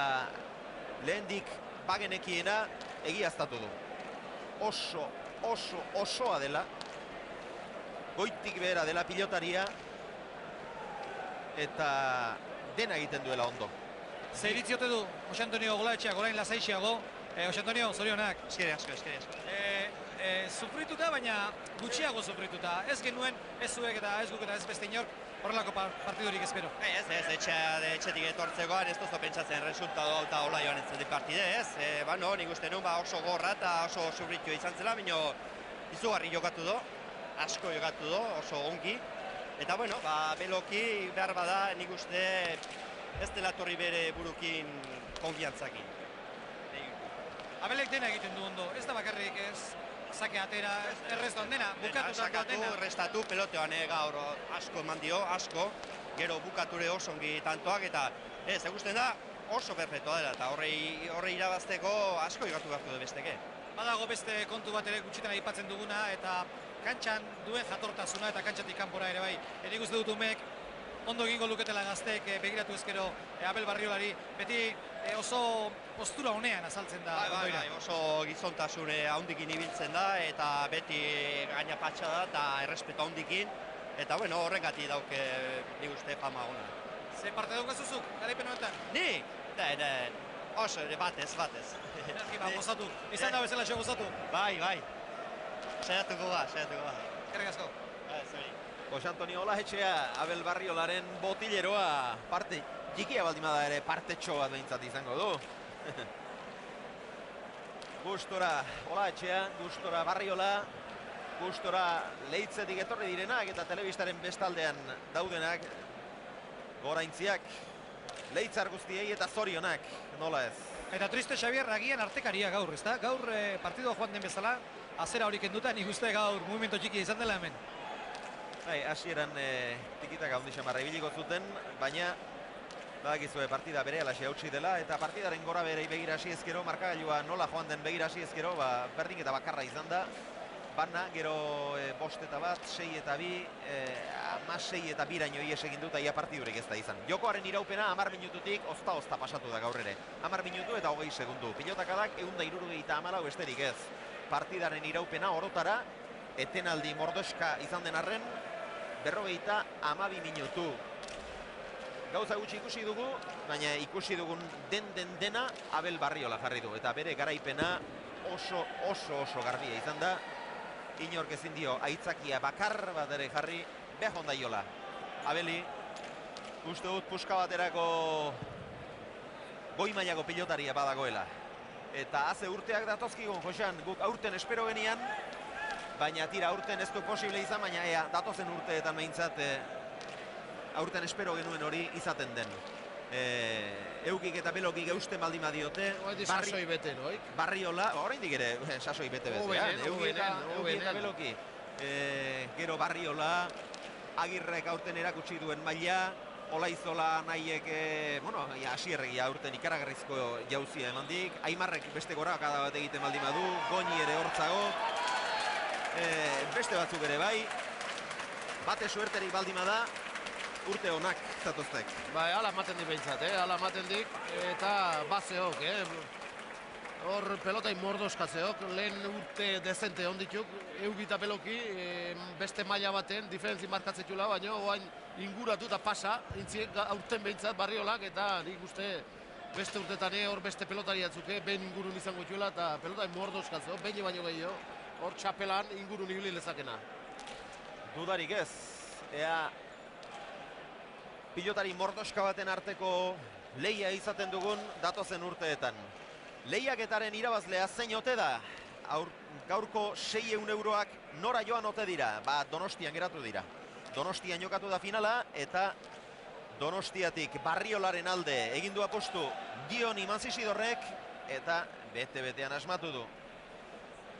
lehendik bagenekiena egiaztatu du. Osoa dela, goitik behera dela pilotaria, eta dena egiten duela ondo. Zer itziote du, Jose Antonio Golaetxeak, orain lasaixiago, Jose Antonio, zorionak. Eskeri asko. Sufrituta, baina gutxiago sufrituta. Ez genuen, ez zuek eta ez guk eta ez beste inork horrelako partidurik espero. Ez, etxetik etortzekoan ez dozo pentsatzen resultado eta hola joan entzatik partide, ez? Nik uste nuen oso gorra eta oso sufritua izan zela, baina izugarri jokatu do, asko jokatu do, oso ongi. Eta, Beloki behar bada nik uste ez dela torri bere burukin konfiantzakin. Abelek dena egiten du ondo, ez da bakarrik ez, sake atera, erreston dena, bukatu dena. Restatu pelotean gaur asko eman dio, asko, gero bukature oso ongi tantoak, eta ez, egusten da oso perfectoa dela, eta horre irabazteko asko jokatu beharko du besteke. Badago beste kontu bat ere gutxitan aipatzen duguna, eta kantxan duen jatortasuna eta kantxatik kanpora ere bai. Erik uste dut umek, ondo egingo luketela gaztek begiratu ezkero Abel Barriolari, beti oso postura honean azaltzen da. Bai, oso gizontasune haundikin ibiltzen da, eta beti gaina patxa da, eta errespeta haundikin, eta horregati dauke nik uste fama hona. Ze parte daukazuzuk, garaipen honetan? Ni? Oso, batez. Gozatu, izan da bezala xo gozatu? Bai. Saiatuko ba. Gerrik asko. Jose Antonio Olaetxea, Abel Barriolaren botileroa, parte txikia baldimada ere partetxo bat behintzat izango du. Gustora Olaetxea, gustora Barriola, gustora Leitzetik etorri direnak eta telebistaren bestaldean daudenak, goraintziak, Leitzar guztiei eta zorionak, nola ez. Eta triste Xabier, agian artekaria gaur, ezta? Gaur partidua joan den bezala, azera hori kenduta, nik uste gaur movimento txiki izan dela hemen. Bai, hasieran tikitaka handi xamarra ibiliko zuten, baina badakizue partida berealaxe hautsi dela, eta partidaren gora berei begira hasi ezkero, markagailua nola joan den begira hasi ezkero, berdinketa bakarra izan da, bana, gero 5 eta 1, 6 eta 2, 6 eta 2 ies egin dut, ia partidurik ez da izan. Jokoaren iraupena 10 minututik ozta pasatu da gaur ere. 10 minutu eta 20 segundu. Pilotakadak 174 besterik ez. Partidaren iraupena orotara, etenaldi mordoska izan den arren, 52 minutu. Gauza gutxi ikusi dugu, baina ikusi dugun dena Abel Barriola jarri du. Eta bere garaipena oso garbia izan da. Inork ezin dio aitzakia bakar bat ere jarri behar ondaiola. Abeli, uste dut puska baterako goi mailako pilotaria badagoela. Eta haze urteak datozkigun, Josean, guk aurten espero genian, baina tira aurten ez du posible izan, baina ea datozen urteetan behintzat aurten espero genuen hori izaten den. Eukik eta Belokik eusten baldima diote. Sasoi bete, noik? Barriola, oraindik ere sasoi bete-betean. Eukik eta Beloki. Gero Barriola, Agirrek aurten erakutsi duen maila, Olaizola nahiek, Asierrek aurten ikaragarrizko jauzia emandik, Aimarrek beste gorakada bat egiten baldima du, Goñi ere hortzago, beste batzuk ere bai, bate suerterik baldima da, urte honak zatoztek. Bai, ala ematen dik behintzat, ala ematen dik, eta bazeok, hor pelotai mordoskatzeok, lehen urte dezente ondituk, Eugita Beloki, beste maila baten, diferentzi markatzetula, baina oain inguratu eta pasa, intziek aurten behintzat Barriolak, eta nik uste beste urtetan hor beste pelotari atzuke, behin ingurun izango txula, eta pelotai mordoskatzeok, behin baino gehiago, hor txapelan ingurun ibili lezakena. Dudarik ez, ea pilotari mordoska baten arteko lehia izaten dugun datozen urteetan. Lehiaketaren irabazlea zein ote da? Gaurko 600 euroak nora joan ote dira? Donostian geratu dira. Donostian jokatu da finala eta Donostiatik Barriolaren alde egindu apostu Dioni Manzisidorrek eta bete-betean asmatu du.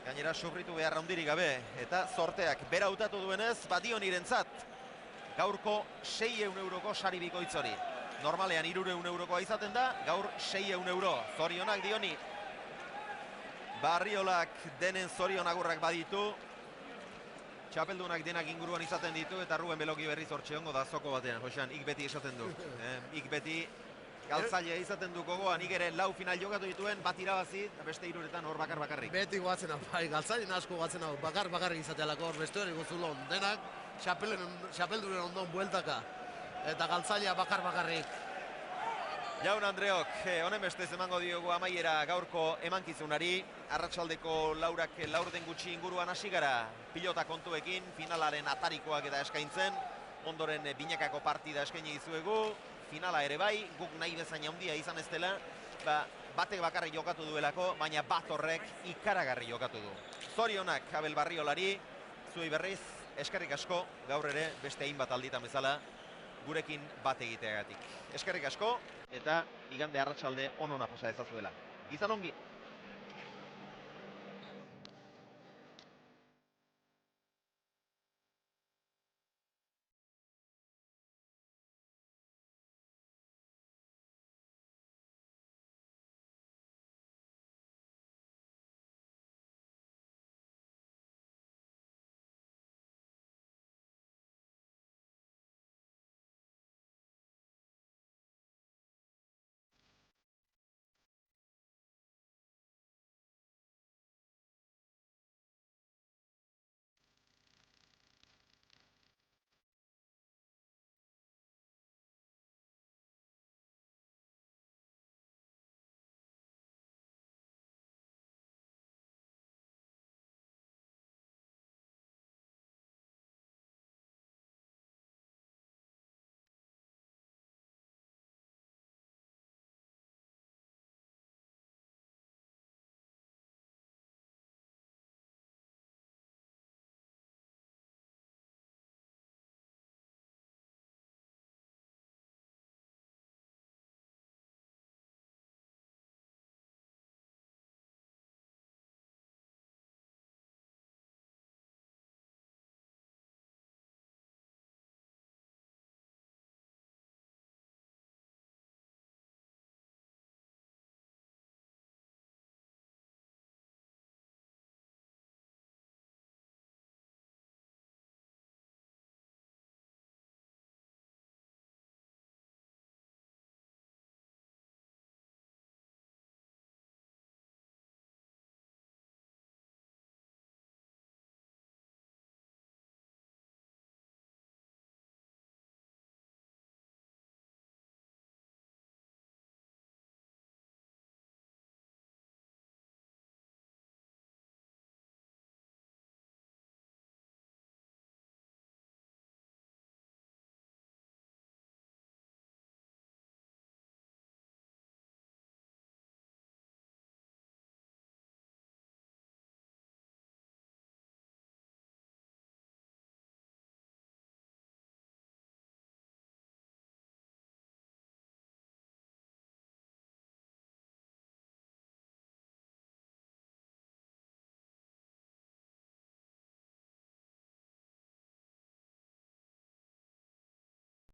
Gainera sufritu behar handirik gabe eta sorteak bera hautatu duenez, Dionirentzat gaurko 600 euroko sari bikoitz hori. Normalean 300 eurokoa izaten da, gaur 600 euro. Zorionak Dioni. Barriolak denen zorion agurrak baditu. Txapeldunak denak inguruan izaten ditu eta Ruben Beloki berriz hortxe hongo da zoko batean. Josean, ik beti esaten du. Ik beti galtzailea izaten du gogoan, ik ere lau final jokatu dituen, bat irabazi, eta beste 3 hor bakarrik. Beti goatzen hau, bai, galtzailen asko goatzen hau, bakarrik izatealako hor beste hori gozulon. Denak, txapelduren ondon bueltaka, eta galtzailea bakarrik. Jaun Andreok, honen bestez emango diogu amaiera gaurko emankizunari, arratsaldeko laurden gutxi inguruan hasi gara, pilota kontuekin, finalaren atarikoak eta eskaintzen, ondoren binakako partida eskaini dizuegu, finala ere bai, guk nahi bezain handia izan ez dela, batek bakarrik jokatu duelako, baina bat horrek ikaragarri jokatu du. Zorionak Abel Barriolari, zuei berriz, eskerrik asko, gaur ere beste hainbat alditan bezala, gurekin bat egiteagatik. Eskerrik asko, eta igande arratsalde onona pasa ezazuela. Izan ongi!